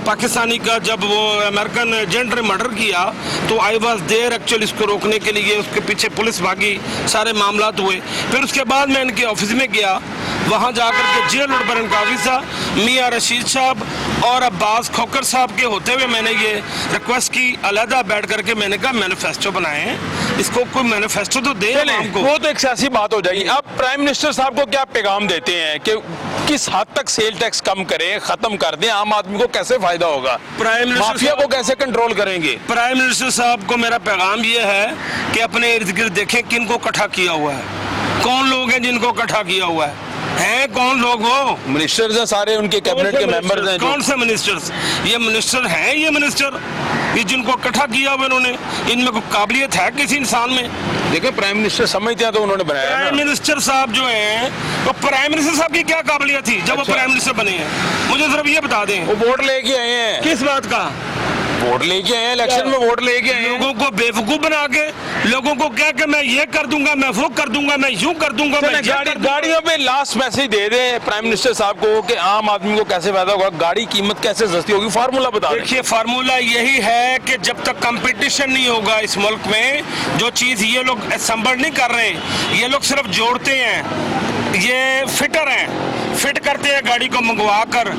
पाकिस्तानी का, जब वो अमेरिकन एजेंट ने मर्डर किया, तो आई वाज देयर एक्चुअली इसको रोकने के लिए, उसके पीछे पुलिस भागी, सारे मामलात हुए। फिर उसके बाद मैं इनके ऑफिस में गया, वहाँ जाकर के जेल रोड पर इनका ऑफिस था, मियाँ रशीद साहब और अब्बास खोकर साहब के होते हुए मैंने ये रिक्वेस्ट की, अलहदा बैठ करके मैंने कहा मैनिफेस्टो बनाए हैं, इसको कोई मैनिफेस्टो तो दे हमको। वो तो एक सियासी बात हो जाएगी। अब प्राइम मिनिस्टर साहब को क्या पैगाम देते हैं कि किस हद तक सेल टैक्स कम करें, खत्म कर दें, आम आदमी को कैसे फायदा होगा, प्राइम मिनिस्टर माफिया को कैसे कंट्रोल करेंगे? प्राइम मिनिस्टर साहब को मेरा पैगाम ये है कि अपने इर्द गिर्द देखें किन को इकट्ठा किया हुआ है, कौन लोग हैं जिनको इकट्ठा किया हुआ है कौन लोग वो मिनिस्टर्स हैं सारे, उनके कैबिनेट के मेंबर्स हैं। कौन से मिनिस्टर्स? ये मिनिस्टर हैं, ये मिनिस्टर ये जिनको इकट्ठा किया हुआ इन्होंने, इनमें कोई काबिलियत है किसी इंसान में? देखिए प्राइम मिनिस्टर समझते हैं तो उन्होंने बनाया है प्राइम ना। मिनिस्टर साहब जो हैं, वो प्राइम मिनिस्टर साहब की क्या काबिलियत थी जब वो अच्छा। प्राइम मिनिस्टर बने हैं? मुझे सिर्फ ये बता दें। वो वोट लेके आए हैं, किस बात का वोट लेके आए हैं, इलेक्शन में वोट लेके आए हैं। लोगों को बेवकूफ बना के, लोगों को क्या कि मैं ये कर दूंगा, मैं वो कर दूंगा, मैं यूं कर दूंगा, मैं ये कर दूंगा। गाड़ियों पे लास्ट मैसेज दे दे प्राइम मिनिस्टर साहब को कि आम आदमी को कैसे फायदा होगा, गाड़ी कीमत कैसे सस्ती होगी, फार्मूला बता दें। देखिए फार्मूला यही है कि जब तक कंपटीशन नहीं होगा इस मुल्क में, जो चीज ये लोग असम्बल नहीं कर रहे, ये लोग सिर्फ जोड़ते हैं, ये फिटर हैं, फिट करते हैं गाड़ी को मंगवा कर,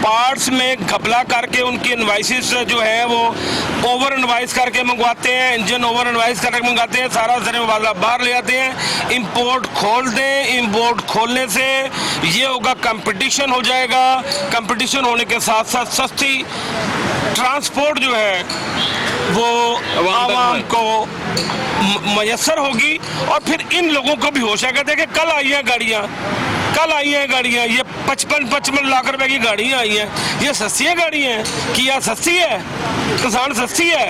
पार्ट्स में घपला करके उनकी इनवाइसेस जो है वो ओवर इनवाइस करके मंगवाते हैं, इंजन ओवर इनवाइस करके मंगवाते हैं, सारा जरिए बाहर ले आते हैं, इंपोर्ट खोल दें। इंपोर्ट खोलने से ये होगा कंपटीशन हो जाएगा, कंपटीशन होने के साथ साथ सस्ती ट्रांसपोर्ट जो है वो आवाम को मयसर होगी, और फिर इन लोगों को भी होश आएगा। देखिए कल आई हैं गाड़ियाँ, ये 55 लाख रुपए की गाड़ियाँ आई हैं, ये सस्ती है गाड़ी है, किया सस्ती है, किसान सस्ती है,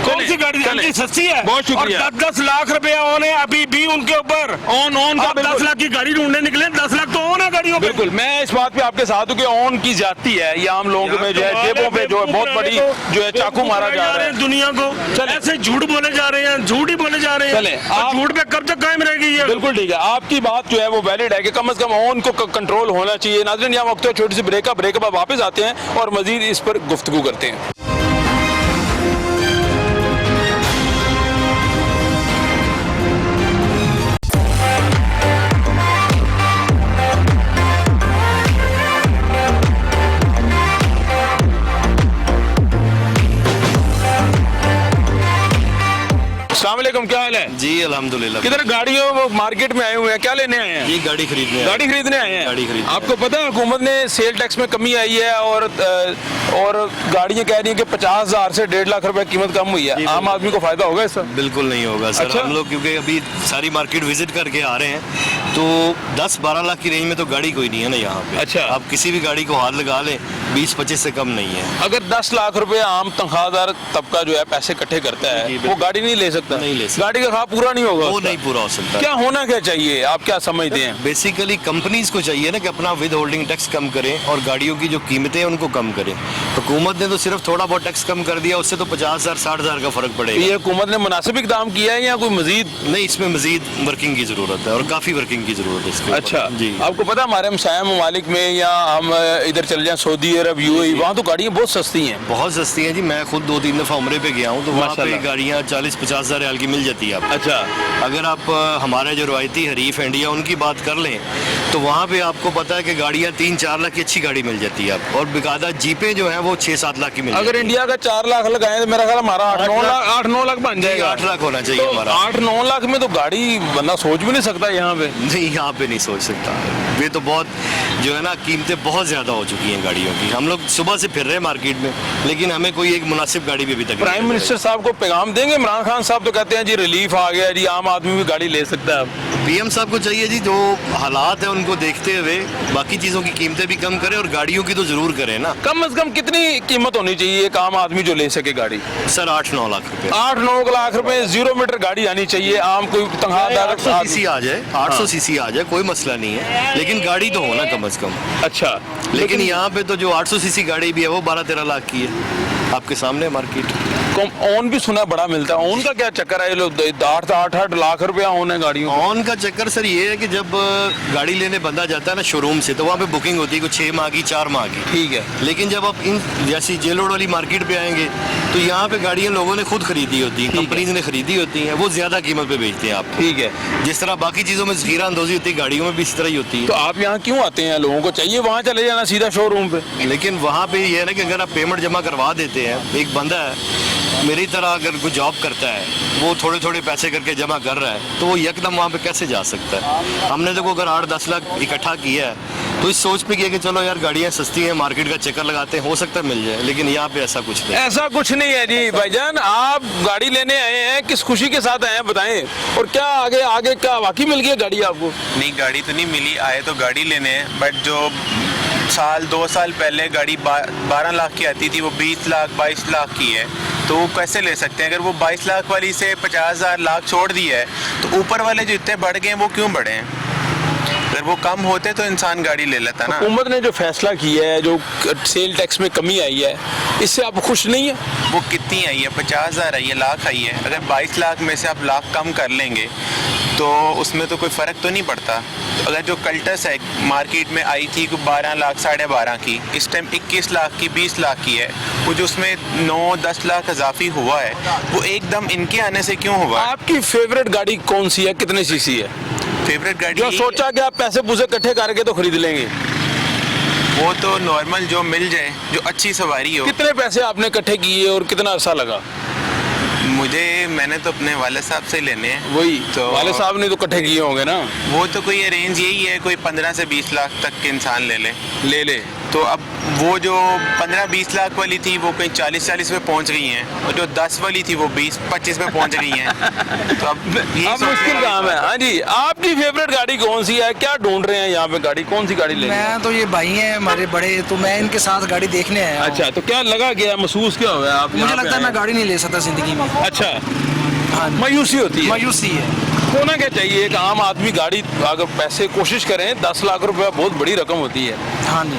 कौन सी गाड़ी है सस्ती है? बहुत शुक्रिया। और 10 लाख रुपए ऑन है अभी भी उनके ऊपर, ऑन आप 10 लाख की गाड़ी ढूंढने निकले, 10 लाख तो ऑन है गाड़ियों पे। बिल्कुल, मैं इस बात पे आपके साथ हूँ कि ऑन की जाती है, ये आम लोगों में जो है जेबों पे जो है बहुत बड़ी जो है चाकू मारा जा रहा है दुनिया को। ऐसे झूठ बोले जा रहे हैं, झूठ ही बोले जा रहे चले, हैं, और आप- झूठ पे कब तक कायम रहेगी ये? बिल्कुल ठीक है, आपकी बात जो है वो वैलिड है कि कम से कम ऑन को कंट्रोल होना चाहिए। नाज़रीन यहाँ वक्त है छोटी सी ब्रेक के बाद वापस आते हैं और मजीद इस पर गुफ्तगू करते हैं। अस्सलाम वालेकुम, क्या हाल है जी अल्हम्दुलिल्लाह। किधर गाड़ियों मार्केट में आए हुए हैं, क्या लेने आए हैं? जी गाड़ी खरीदने गाड़ी खरीदने आए हैं। गाड़ी खरीदने आपको पता है हुकूमत ने सेल टैक्स में कमी आई है और गाड़ियां कह रही हैं कि 50,000 से 1.5 लाख रुपए कीमत कम हुई है, आम आदमी को फायदा होगा इससे? बिल्कुल नहीं होगा सर। अच्छा? हम लोग क्योंकि अभी सारी मार्केट विजिट करके आ रहे हैं, तो 10-12 लाख की रेंज में तो गाड़ी कोई नहीं है ना यहाँ पे। अच्छा। आप किसी भी गाड़ी को हाथ लगा लें, 20-25 से कम नहीं है। अगर 10 लाख रुपए आम तनख्वाहदार तबका जो है पैसे इकट्ठे करता है, जी, वो बिल्कुल। गाड़ी नहीं ले सकता, नहीं ले सकता। गाड़ी का ख्वाब पूरा नहीं होगा वो उसका। नहीं पूरा हो सकता। क्या होना क्या चाहिए, आप क्या समझते हैं? बेसिकली कंपनीज को चाहिए ना कि अपना विद होल्डिंग टैक्स कम करें और गाड़ियों की जो कीमतें हैं उनको कम करें। हुकूमत ने तो सिर्फ थोड़ा बहुत टैक्स कम कर दिया, उससे तो 50,000 60,000 का फर्क पड़ेगा। ये हुकूमत ने मुनासिब इक़दाम किया है या कोई मजीद? नहीं, इसमें मजीद वर्किंग की जरूरत है और काफी वर्किंग की जरूरत है इसके ऊपर। अच्छा जी। आपको पता है हमारे हमसाया ममालिक में या हम इधर चले जाएं सऊदी अरब यूएई, वहाँ तो गाड़ियाँ बहुत सस्ती हैं। बहुत सस्ती है जी। मैं खुद 2-3 दफा उम्रे पे गया हूँ, तो वहाँ पे माशाल्लाह। गाड़ियाँ 40-50 हज़ार रियाल की मिल जाती है आपको। अच्छा, अगर आप हमारे जो रवायती हरीफ इंडिया उनकी बात कर लें, तो वहाँ पे आपको पता है कि गाड़ियाँ 3-4 लाख की अच्छी गाड़ी मिल जाती है आप, और बेकायदा जीपें जो हैं वो 6-7 लाख की मिल अगर जाती है। इंडिया का 4 लाख लगाएं तो मेरा ख्याल हमारा 8-9 लाख बन जाएगा। 8 लाख होना चाहिए तो हमारा। 8-9 लाख में तो गाड़ी बंदा सोच भी नहीं सकता यहाँ पे। नहीं, यहाँ पे नहीं सोच सकता। ये तो बहुत जो है ना, कीमतें बहुत ज़्यादा हो चुकी हैं गाड़ियों की। हम लोग सुबह से फिर रहे हैं मार्केट में, लेकिन हमें कोई एक मुनासिब गाड़ी भी अभी तक प्राइम मिनिस्टर साहब को पैगाम देंगे? इमरान खान साहब तो कहते हैं जी रिलीफ आ गया जी, आम आदमी भी गाड़ी ले सकता है अब। पीएम साहब को चाहिए जी, जो हालात है उनको देखते हुए बाकी चीज़ों की कीमतें भी कम करें और गाड़ियों की तो ज़रूर करें ना। कम से कम कितनी कीमत होनी चाहिए एक आम आदमी जो ले सके गाड़ी? सर 8-9 लाख रुपए। 8-9 लाख रुपए 0 मीटर गाड़ी आनी चाहिए आम कोई तनख्वाहदार 800 सीसी आ जाए, 800 सीसी आ जाए, कोई मसला नहीं है, लेकिन गाड़ी तो हो ना कम से कम। अच्छा, लेकिन यहाँ पे तो जो 800 सीसी गाड़ी भी है वो 12-13 लाख की है, आपके सामने मार्केट। ऑन भी सुना बड़ा मिलता है, ऑन का क्या चक्कर है? ये लोग 8-8 लाख रुपया ऑन है गाड़ियों। ऑन का चक्कर सर ये है कि जब गाड़ी लेने बंदा जाता है ना शोरूम से, तो वहाँ पे बुकिंग होती है कुछ 6 माह की, 4 माह की। ठीक है, लेकिन जब आप इन जैसी जेल रोड वाली मार्केट पे आएंगे तो यहाँ पे गाड़ियाँ लोगों ने खुद खरीदी होती हैं, कंपनीज ने खरीदी होती हैं, वो ज्यादा कीमत पे बेचते हैं आपको। ठीक है, जिस तरह बाकी चीजों में ज़ख़ीरा अंदोज़ी होती है, गाड़ियों में भी इस तरह ही होती तो है। आप यहाँ क्यों आते हैं? लोगों को चाहिए वहाँ चले जाना सीधा शोरूम पे। लेकिन वहाँ पे ये है ना कि अगर आप पेमेंट जमा करवा देते हैं, एक बंदा है मेरी तरह अगर कोई जॉब करता है, वो थोड़े थोड़े पैसे करके जमा कर रहा है, तो वो यकदम वहाँ पे कैसे जा सकता है? हमने देखो अगर 8-10 लाख इकट्ठा किया है तो इस सोच पे किया कि चलो यार गाड़ियाँ सस्ती हैं, मार्केट का चक्कर लगाते हैं, हो सकता है मिल जाए, लेकिन यहाँ पे ऐसा कुछ नहीं। ऐसा कुछ नहीं है जी भाईजान, आप गाड़ी लेने आए हैं, किस खुशी के साथ आए हैं बताएं? और क्या आगे आगे क्या वाकई मिल गई गाड़ी आपको? नहीं, गाड़ी तो नहीं मिली, आए तो गाड़ी लेने हैं, बट जो 2 साल पहले गाड़ी 12 लाख की आती थी वो 20 लाख 22 लाख की है, तो वो कैसे ले सकते हैं? अगर वो 22 लाख वाली से 50,000 लाख छोड़ दी है तो ऊपर वाले जो इतने बढ़ गए हैं वो क्यों बढ़े हैं? अगर वो कम होते तो इंसान गाड़ी ले लेता ना। हुकूमत ने जो फैसला किया है, जो सेल टैक्स में कमी आई है, इससे आप खुश नहीं है? वो कितनी आई है? 50,000 आई है, लाख आई है। अगर 22 लाख में से आप लाख कम कर लेंगे तो उसमें तो कोई फ़र्क तो नहीं पड़ता। तो अगर जो कल्टस है मार्केट में आई थी 12 लाख 12.5 की, इस टाइम 21 लाख की 20 लाख की है, वो जो उसमें 9-10 लाख इजाफी हुआ है वो एकदम इनके आने से क्यों हुआ? आपकी फेवरेट गाड़ी कौन सी है? कितने सीसी है फेवरेट गाड़ी? जो सोचा कि आप पैसे पूसे इकट्ठे करके तो खरीद लेंगे? वो तो नॉर्मल जो मिल जाए, जो अच्छी सवारी हो। कितने पैसे आपने इकट्ठे किए और कितना अरसा लगा? मैंने तो अपने वाले साहब से लेने हैं। वही तो वाले साहब ने तो इकट्ठे किए होंगे ना। वो तो कोई रेंज यही है, कोई 15 से 20 लाख तक के इंसान ले तो अब वो जो 15-20 लाख वाली थी वो कहीं 40-40 पे पहुंच गई हैं, और जो 10 वाली थी वो 20-25 पे पहुंच गई हैं। तो अब मुश्किल काम है। हाँ जी, आपकी फेवरेट गाड़ी कौन सी है? क्या ढूंढ रहे हैं यहाँ पे गाड़ी? कौन सी गाड़ी लेनी है? मैं तो ये भाई हैं हमारे बड़े, तो मैं इनके साथ गाड़ी देखने आया हूं। अच्छा, तो क्या लगा, क्या महसूस क्या हुआ आप? मुझे लगता है मैं गाड़ी नहीं ले सकता जिंदगी में। अच्छा, हाँ, मायूसी होती है। मायूसी है। होना क्या चाहिए? एक आम आदमी गाड़ी अगर पैसे कोशिश करें, 10 लाख रुपया बहुत बड़ी रकम होती है। हाँ जी,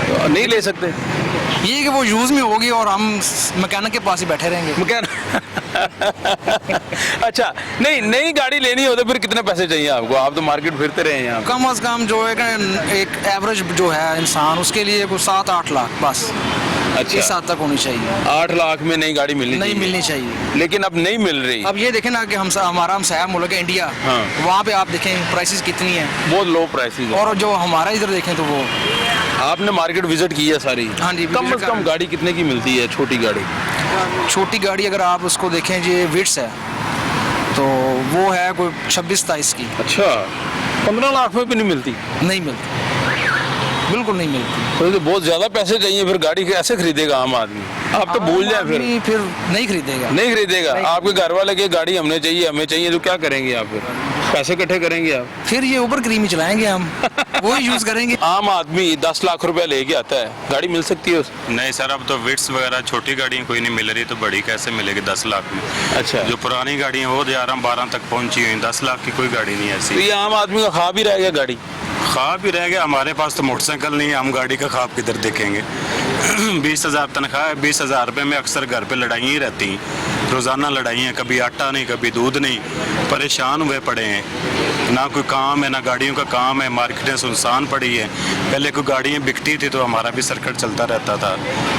तो नहीं ले सकते। ये कि वो यूज़ में होगी और हम मैकेनिक के पास ही बैठे रहेंगे। अच्छा, नहीं नई गाड़ी लेनी हो तो फिर कितने पैसे चाहिए आपको? आप तो मार्केट फिरते रहे हैं यहाँ। कम से कम जो एक एवरेज जो है इंसान, उसके लिए कोई 7-8 लाख बस। अच्छा, इस हद तक होनी चाहिए। 8 लाख में नई गाड़ी नहीं मिलनी चाहिए, लेकिन अब नहीं मिल रही। अब ये देखें ना कि हमारा हमसाया मुल्क है इंडिया, हाँ। वहाँ पे आप देखें प्राइसेस कितनी है, बहुत लो प्राइसेस है। और जो हमारा इधर देखें तो वो। आपने मार्केट विजिट की है सारी? हाँ जी, कम से कम गाड़ी कितने की मिलती है? छोटी गाड़ी, छोटी गाड़ी अगर आप उसको देखें, ये विट्स है तो वो है कोई 26-27 की। अच्छा, 15 लाख में भी नहीं मिलती? नहीं मिलती, बिल्कुल नहीं मिलती। तो बहुत ज्यादा पैसे चाहिए, फिर गाड़ी कैसे खरीदेगा आम आदमी? आप तो भूल जाए, फिर नहीं खरीदेगा। नहीं खरीदेगा। आपके घर वाले के गाड़ी हमें चाहिए तो क्या करेंगे आप? फिर पैसे इकट्ठे करेंगे आप? फिर ये ऊबर क्रीम ही चलाएंगे हम, वो ही यूज करेंगे। आम आदमी 10 लाख रुपया लेके आता है, गाड़ी मिल सकती है उसको? नहीं सर, अब तो विट्स वगैरह छोटी गाड़ियाँ कोई नहीं मिल रही, तो बड़ी कैसे मिलेगी 10 लाख में? अच्छा, जो पुरानी गाड़ी है वो 11-12 तक पहुंची हुई, 10 लाख की कोई गाड़ी नहीं है ऐसी। तो ये आम आदमी का ख्वाब ही रह गया गाड़ी। ख्वाब भी रह गया। हमारे पास तो मोटरसाइकिल नहीं है, हम गाड़ी का ख्वाब किधर देखेंगे? 20,000 तनख्वाह है, 20,000 रुपये में अक्सर घर पे लड़ाइयाँ ही रहती हैं, रोज़ाना लड़ाइयाँ, कभी आटा नहीं कभी दूध नहीं, परेशान हुए पड़े हैं। ना कोई काम है, ना गाड़ियों का काम है, मार्केटें सुनसान पड़ी है। पहले कोई गाड़ियाँ बिकती थी तो हमारा भी सर्कट चलता रहता था।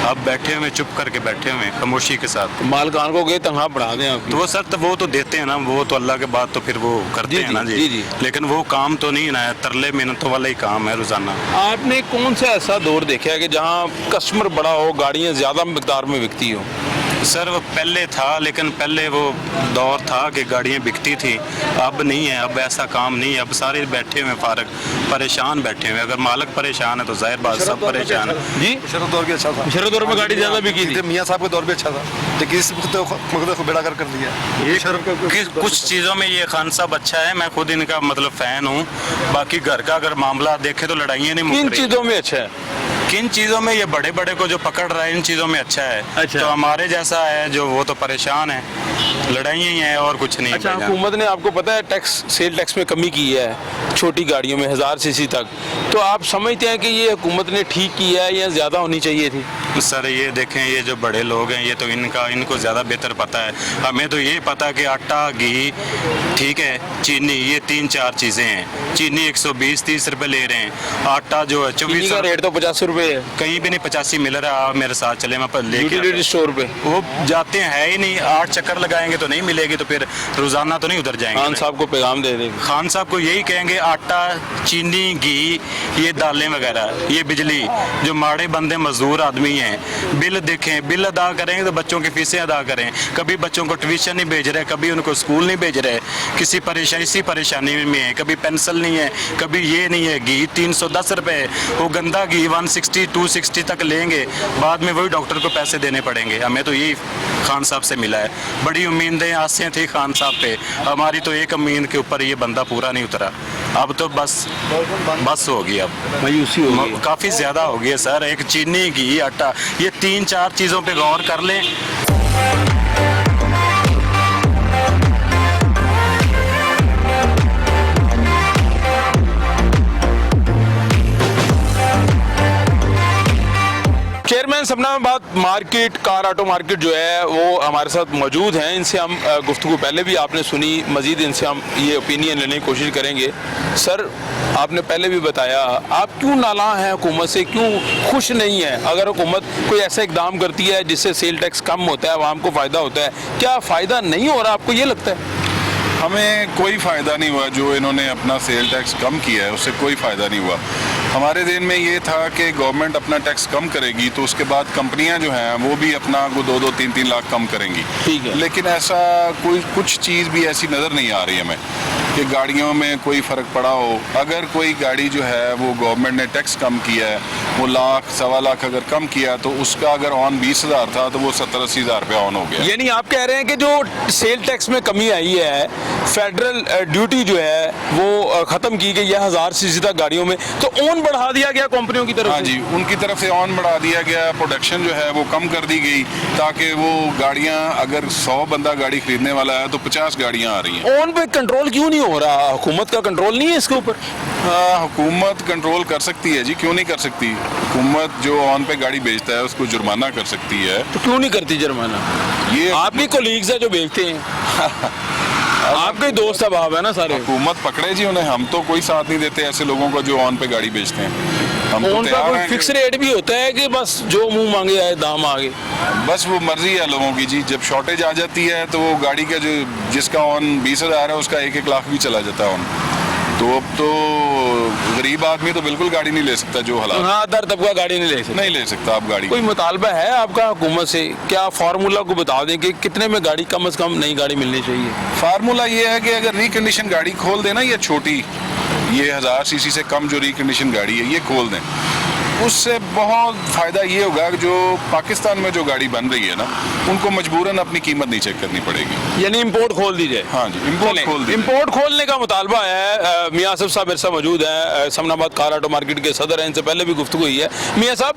अब बैठे हुए चुप करके बैठे हुए खामोशी के साथ। मालकान को गए तनख्वाह बढ़ा दें आप? तो वो सर, तो वो तो देते हैं ना, वो तो अल्लाह के बाद तो फिर वो करते हैं ना जी। लेकिन वो काम तो नहीं ना, तरले मेहनतों वाला ही काम है रोजाना। आपने कौन सा ऐसा दौर देखा है कि जहाँ कस्टमर बड़ा हो, गाड़ियाँ ज्यादा मिकदार में बिकती हो? सर वो पहले था, लेकिन पहले वो दौर था कि गाड़ियाँ बिकती थी, अब नहीं है, अब ऐसा काम नहीं है। अब सारे बैठे हुए फारग परेशान बैठे हुए। अगर मालिक परेशान है तो जाहिर बात सब परेशान है। जी, शरद दौर भी अच्छा था, शरद दौर में गाड़ी ज़्यादा बिकी थी। मियाँ साहब का दौर भी अच्छा था, लेकिन इस वक्त को बेड़ा कर दिया ये शरद का। कुछ चीज़ों में ये खान साहब अच्छा है, मैं खुद इनका मतलब फ़ैन हूँ। बाकी घर का अगर मामला देखे तो लड़ाइयाँ नहीं मुक किन रही। चीज़ों में अच्छा है? किन चीज़ों में ये बड़े बड़े को जो पकड़ रहा है इन चीज़ों में अच्छा है। अच्छा। तो हमारे जैसा है जो वो तो परेशान है, लड़ाइयाँ ही हैं और कुछ नहीं। अच्छा, भाईजान। हुकूमत ने आपको पता है टैक्स, सेल टैक्स में कमी की है छोटी गाड़ियों में 1000 सीसी तक, तो आप समझते हैं कि ये हुकूमत ने ठीक की है या ज़्यादा होनी चाहिए थी? सर ये देखें, ये जो बड़े लोग हैं ये तो इनको ज़्यादा बेहतर पता है। हमें तो ये पता है कि आटा, घी, ठीक है, चीनी, ये 3-4 चीज़ें हैं। चीनी 120-30 रुपए ले रहे हैं, आटा जो है 24 का रेट तो 50 रुपए है, कहीं भी नहीं 85 मिल रहा है। आप मेरे साथ चले, मैं पर लेके यूटिलिटी स्टोर पे वो जाते हैं, है ही नहीं। 8 चक्कर लगाएंगे तो नहीं मिलेगी, तो फिर रोज़ाना तो नहीं उधर जाएंगे। खान साहब को पैगाम दे देंगे। खान साहब को यही कहेंगे, आटा, चीनी, घी, ये दालें वगैरह, ये बिजली, जो माड़े बंदे मजदूर आदमी हैं, बिल देखें, बिल अदा करेंगे तो बच्चों की फीसें अदा करें। कभी बच्चों को ट्यूशन नहीं भेज रहे, कभी उनको स्कूल नहीं भेज रहे, इसी परेशानी में है। कभी पेंसिल नहीं है, कभी ये नहीं है। घी 310 रुपये, वो गंदा घी 160-260 तक लेंगे, बाद में वही डॉक्टर को पैसे देने पड़ेंगे। हमें तो यही खान साहब से मिला है। बड़ी उम्मीदें, आसें थी खान साहब पे, हमारी तो एक उम्मीद के ऊपर ये बंदा पूरा नहीं उतरा। अब तो बस होगी, अब मायूसी होगी, काफ़ी ज़्यादा हो गई सर। एक चीनी, घी, आटा, ये 3-4 चीज़ों पे गौर कर लें। Chairman Sapnabad market, car auto market जो है वो हमारे साथ मौजूद हैं। इनसे हम गुफ्तगू पहले भी आपने सुनी, मजीद इनसे हम ये ओपिनियन लेने की कोशिश करेंगे। सर, आपने पहले भी बताया, आप क्यों नालां हैं हुकूमत से, क्यों खुश नहीं है? अगर हुकूमत कोई ऐसा इकदाम करती है जिससे सेल टैक्स कम होता है, आवाम को फ़ायदा होता है, क्या फ़ायदा नहीं हो रहा आपको ये लगता है? हमें कोई फ़ायदा नहीं हुआ। जो इन्होंने अपना सेल टैक्स कम किया है उससे कोई फ़ायदा नहीं हुआ। हमारे दिन में ये था कि गवर्नमेंट अपना टैक्स कम करेगी तो उसके बाद कंपनियां जो हैं वो भी अपना 2-2, 3-3 लाख कम करेंगी। ठीक है। लेकिन ऐसा कुछ चीज़ भी ऐसी नज़र नहीं आ रही हमें कि गाड़ियों में कोई फ़र्क पड़ा हो। अगर कोई गाड़ी जो है वो गवर्नमेंट ने टैक्स कम किया है, वो 1,00,000-1.25 लाख अगर कम किया तो उसका अगर ऑन 20,000 था तो वो 70-80 हज़ार रुपया ऑन हो गया। यानी आप कह रहे हैं कि जो सेल टैक्स में कमी आई है, फेडरल ड्यूटी जो है वो ख़त्म की गई है 1000 सीसी तक गाड़ियों में, तो ऑन बढ़ा दिया गया कंपनियों की तरफ हाँ से? जी, उनकी तरफ से ऑन बढ़ा दिया गया। प्रोडक्शन जो है वो कम कर दी गई ताकि वो गाड़ियाँ, अगर 100 बंदा गाड़ी खरीदने वाला है तो 50 गाड़ियाँ आ रही हैं। ऑन पे कंट्रोल क्यों नहीं हो रहा? हुकूमत का कंट्रोल नहीं है इसके ऊपर? हुकूमत कंट्रोल कर सकती है जी, क्यों नहीं कर सकती? हुकूमत जो ऑन पे गाड़ी बेचता है उसको जुर्माना कर सकती है। तो क्यों नहीं करती जुर्माना? ये आपके कोलीग्स है जो बेचते हैं, आपके दोस्त अब है ना सारे। हुकूमत पकड़े जी उन्हें, हम तो कोई साथ नहीं देते ऐसे लोगों को जो ऑन पे गाड़ी बेचते हैं। हम तो ऑन का तैयार कोई हैं फिक्स रेट भी होता है कि बस जो मुंह मांगे आए दाम आगे? बस वो मर्जी है लोगों की जी। जब शॉर्टेज आ जाती है तो वो गाड़ी का जो जिसका ऑन 20,000 है उसका 1-1 लाख भी चला जाता है ऑन। तो अब तो गरीब आदमी तो बिल्कुल गाड़ी नहीं ले सकता। जो हालात, हाँ, दर तबका गाड़ी नहीं ले सकता। नहीं ले सकता आप गाड़ी। कोई मुतालबा है आपका हुकूमत से? क्या फार्मूला को बता दें कि कितने में गाड़ी कम से कम नई गाड़ी मिलनी चाहिए? फार्मूला ये है कि अगर रिकंडीशन गाड़ी खोल देना, ये छोटी, ये 1000 सीसी से कम जो रिकंडीशन गाड़ी है ये खोल दें, उससे बहुत फ़ायदा ये होगा कि जो पाकिस्तान में जो गाड़ी बन रही है ना, उनको मजबूरन अपनी कीमत नहीं चेक करनी पड़ेगी। यानी इंपोर्ट खोल दी जाए? हाँ जी, इंपोर्ट खोल दी। इंपोर्ट खोलने का मुतालबा है। मियाँ आसिफ साहब मेरे साथ मौजूद हैं, समनाबाद कार ऑटो मार्केट के सदर हैं, इनसे पहले भी गुफ्तगू हुई है। मियाँ साहब,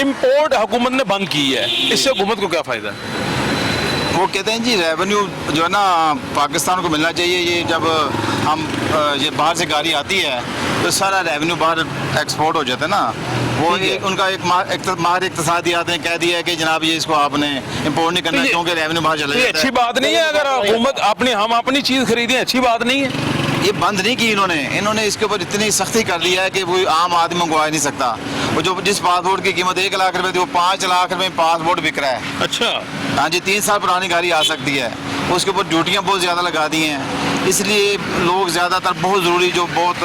इंपोर्ट हुकूमत ने बंद की है, इससे हुकूमत को क्या फ़ायदा है? वो कहते हैं जी रेवेन्यू जो है ना पाकिस्तान को मिलना चाहिए। ये जब हम ये बाहर से गाड़ी आती है तो सारा रेवेन्यू बाहर एक्सपोर्ट हो जाता है ना। वो उनका एक माहिर इक़्तिसादी आते हैं, कह दिया है कि जनाब ये इसको आपने इंपोर्ट नहीं करना क्योंकि रेवेन्यू बाहर चला जाता है। अच्छी बात नहीं है अगर हुकूमत हम अपनी चीज़ खरीदें, अच्छी बात नहीं है। ये बंद नहीं की इन्होंने इसके ऊपर इतनी सख्ती कर ली है कि वो आम आदमी मंगवा नहीं सकता। वो जो जिस पासपोर्ट की कीमत 1 लाख रुपए थी वो 5 लाख रुपए पासपोर्ट बिक रहा है। अच्छा। हाँ जी, 3 साल पुरानी गाड़ी आ सकती है, उसके ऊपर ड्यूटियाँ बहुत ज़्यादा लगा दी हैं। इसलिए लोग ज़्यादातर बहुत ज़रूरी जो बहुत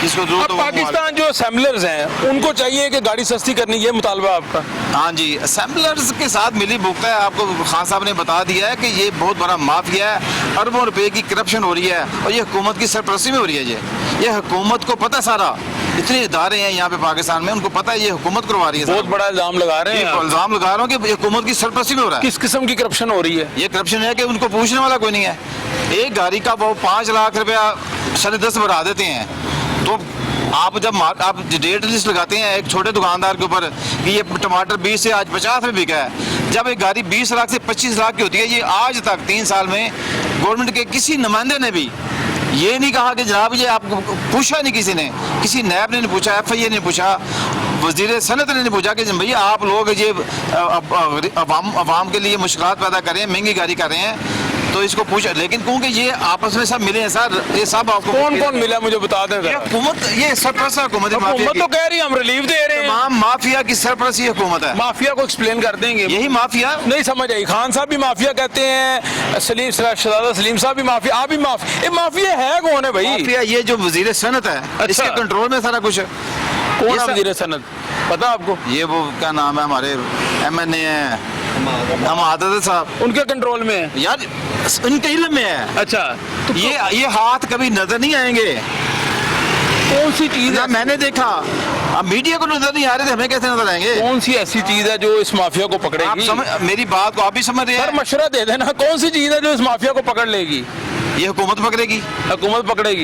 जिसको ज़रूरत अब हो वो पाकिस्तान जो असेंबलर्स हैं उनको चाहिए कि गाड़ी सस्ती करनी, ये मुतालबा आपका? हाँ जी, असेंबलर्स के साथ मिली भुगता है। आपको खान साहब ने बता दिया है कि ये बहुत बड़ा माफिया है, अरबों रुपए की करप्शन हो रही है और ये हुकूमत की सरपरस्ती में हो रही है। ये हुकूमत को पता सारा, इतने इदारे हैं यहाँ पे पाकिस्तान में, उनको पता है ये हुकूमत करवा रही है। बहुत बड़ा इल्जाम लगा रहे हैं। इल्जाम लगा रहा हूँ कि ये हुकूमत की सरपरस्ती में हो रहा है। किस किस्म की करप्शन हो रही है? ये करप्शन है कि उनको पूछने वाला कोई नहीं है। एक गाड़ी का वो 5 लाख रुपया 10.5 बढ़ा देते हैं, तो आप जब आप डेट लिस्ट लगाते हैं एक छोटे दुकानदार के ऊपर कि ये टमाटर 20 से आज 50 में बिका है, जब एक गाड़ी 20 लाख से 25 लाख की होती है, ये आज तक 3 साल में गवर्नमेंट के किसी नुमाइंदे ने भी ये नहीं कहा कि जनाब ये आपको पूछा नहीं, किसी नैब ने नहीं पूछा, FIA ने पूछा, वज़ीर सनत ने नहीं पूछा कि भैया आप लोग ये अवाम के लिए मुश्किलात पैदा करें, महंगी गाड़ी कर रहे हैं, तो इसको पूछा। लेकिन क्योंकि ये आपस में सब मिले हैं सर, ये सब आपको कौन मिला मुझे बता दें। ये हुकूमत, ये सरपरस्त हुकूमत है। हुकूमत तो कह रही है हम रिलीफ दे रहे हैं। तमाम माफिया की सरपरस्ती हुकूमत है। माफिया को एक्सप्लेन कर देंगे। यही माफिया नहीं समझ आई। खान साहब भी माफिया कहते हैं, शहजादा सलीम साहब भी माफिया, आप भी माफिया। ये माफिया है कौन है भाई? माफिया ये जो वजीर सनत है, इसके कंट्रोल में सारा कुछ है। कौन है वजीर सनत, पता आपको? ये वो क्या नाम है, हमारे MNA है हम आदत साहब, उनके कंट्रोल में है यार, इनके इल्म में है। अच्छा, तो ये हाथ कभी नजर नहीं आएंगे। कौन सी चीज है? मैंने देखा, अब मीडिया को नजर नहीं आ रहे थे, हमें कैसे नजर आएंगे? कौन सी ऐसी चीज है जो इस माफिया को पकड़ेगी? मेरी बात को आप भी समझ रहे हैं? सर मशवरा दे देना, कौन सी चीज है जो इस माफिया को पकड़ लेगी? ये हुकूमत पकड़ेगी। हुकूमत पकड़ेगी।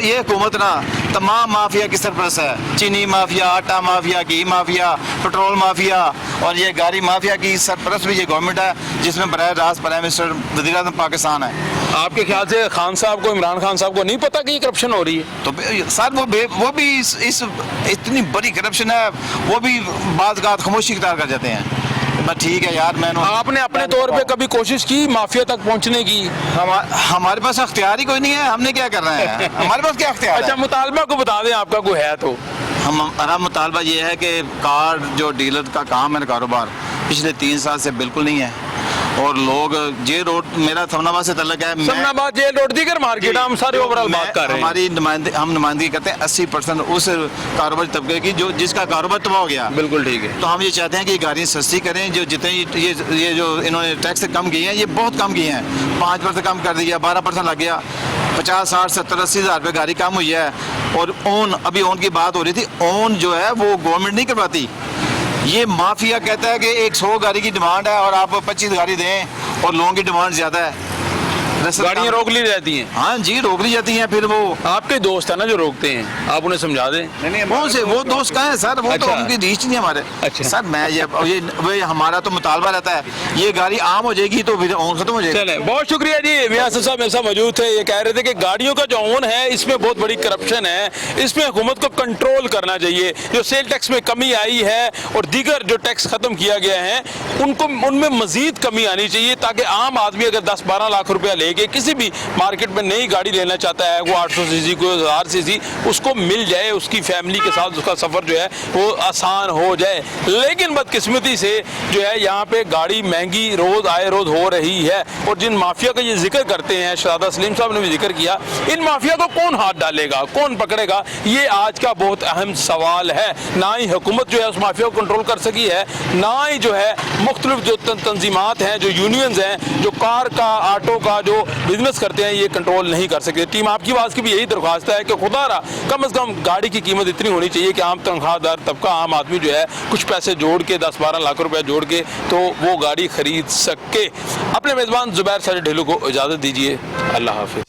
ये हुकूमत ना तमाम माफिया की सरपरस्त है। चीनी माफिया, आटा माफिया, घी माफिया, पेट्रोल माफिया और ये गाड़ी माफिया की सरपरस्त भी ये गवर्नमेंट है, जिसमें बराह रास्त प्राइम मिनिस्टर वज़ीर आज़म पाकिस्तान है। आपके ख्याल से खान साहब को, इमरान खान साहब को नहीं पता कि ये करप्शन हो रही है? तो सर वो भी इस इतनी बड़ी करप्शन है, वो भी बात खामोशी इख्तियार कर जाते हैं। बस ठीक है यार, आपने अपने तौर पे कभी कोशिश की माफिया तक पहुंचने की? हमारे पास अख्तियार ही कोई नहीं है, हमने क्या करना है? हमारे पास क्या अख्तियार है? अच्छा, मुतालबा को बता दें आपका कोई है तो। हमारा मुतालबा ये है कि कार जो डीलर का काम है कारोबार पिछले 3 साल से बिल्कुल नहीं है, और लोग जे रोड, मेरा समनाबाद से तल्लक है, समनाबाद जेल रोड दीगर मार्केट, हम सारे ओवरऑल बात कर रहे हैं। हमारी हम नुमाइंदगी करते हैं 80% उस कारोबारी तबके की जो जिसका कारोबार तबाह हो गया। बिल्कुल ठीक है। तो हम ये चाहते हैं कि गाड़ियाँ सस्ती करें, जो जितने ये जो इन्होंने टैक्स कम किए हैं, ये बहुत कम किए हैं। 5% कम कर दिया, 12% लग गया, 50, 60, 70, 80 हज़ार रुपये गाड़ी कम हुई है। और अभी ओन की बात हो रही थी, ओन जो है वो गवर्नमेंट नहीं करवाती, ये माफिया कहता है कि 100 गाड़ी की डिमांड है और आप 25 गाड़ी दें और लोगों की डिमांड ज्यादा है, गाड़ियाँ रोक ली जाती हैं। हाँ जी, रोक ली जाती हैं। फिर वो आपके दोस्त है ना जो रोकते हैं, आप उन्हें समझा दें। कौन से वो दोस्त कहाँ हैं सर? वो अच्छा। तो उनकी रीच नहीं हमारे। अच्छा सर मैं ये हमारा तो मुतालबा रहता है, ये गाड़ी आम हो जाएगी तो फिर ओन खत्म हो जाएगा। चले, बहुत शुक्रिया जी। मियां साहब मेरे साथ मौजूद थे, ये कह रहे थे कि गाड़ियों का जो ओन है इसमें बहुत बड़ी करप्शन है, इसमें हुकूमत को कंट्रोल करना चाहिए। जो सेल टैक्स में कमी आई है और दीगर जो टैक्स खत्म किया गया है उनमें मजीद कमी आनी चाहिए, ताकि आम आदमी अगर 10-12 लाख रुपया लेके किसी भी मार्केट में नई गाड़ी लेना चाहता है, वो 800 सीसी को 1000 सीसी उसको मिल जाए, उसकी फैमिली के साथ उसका सफ़र जो है वो आसान हो जाए। लेकिन बदकिस्मती से जो है यहाँ पे गाड़ी महंगी रोज़ आए रोज़ हो रही है। और जिन माफिया का ये जिक्र करते हैं, शहजादा सलीम साहब ने भी जिक्र किया, इन माफिया को कौन हाथ डालेगा, कौन पकड़ेगा, ये आज का बहुत अहम सवाल है। ना ही हुकूमत जो है उस माफिया को कंट्रोल कर सकी है, ना ही जो है मुख्तलिफ जो तंजीमात हैं, जो यूनियंस हैं, जो कार का, ऑटो का जो बिजनेस करते हैं, ये कंट्रोल नहीं कर सकते। टीम आपकी आवाज़ की भी यही दरख्वास्त है कि खुदारा कम से कम गाड़ी की कीमत इतनी होनी चाहिए कि आम तनख्वाहदार तबका, आम आदमी जो है कुछ पैसे जोड़ के 10-12 लाख रुपए जोड़ के तो वो गाड़ी खरीद सके। अपने मेज़बान ज़ुबैर साजिद ढिल्लों को इजाज़त दीजिए। अल्लाह हाफ़िज़।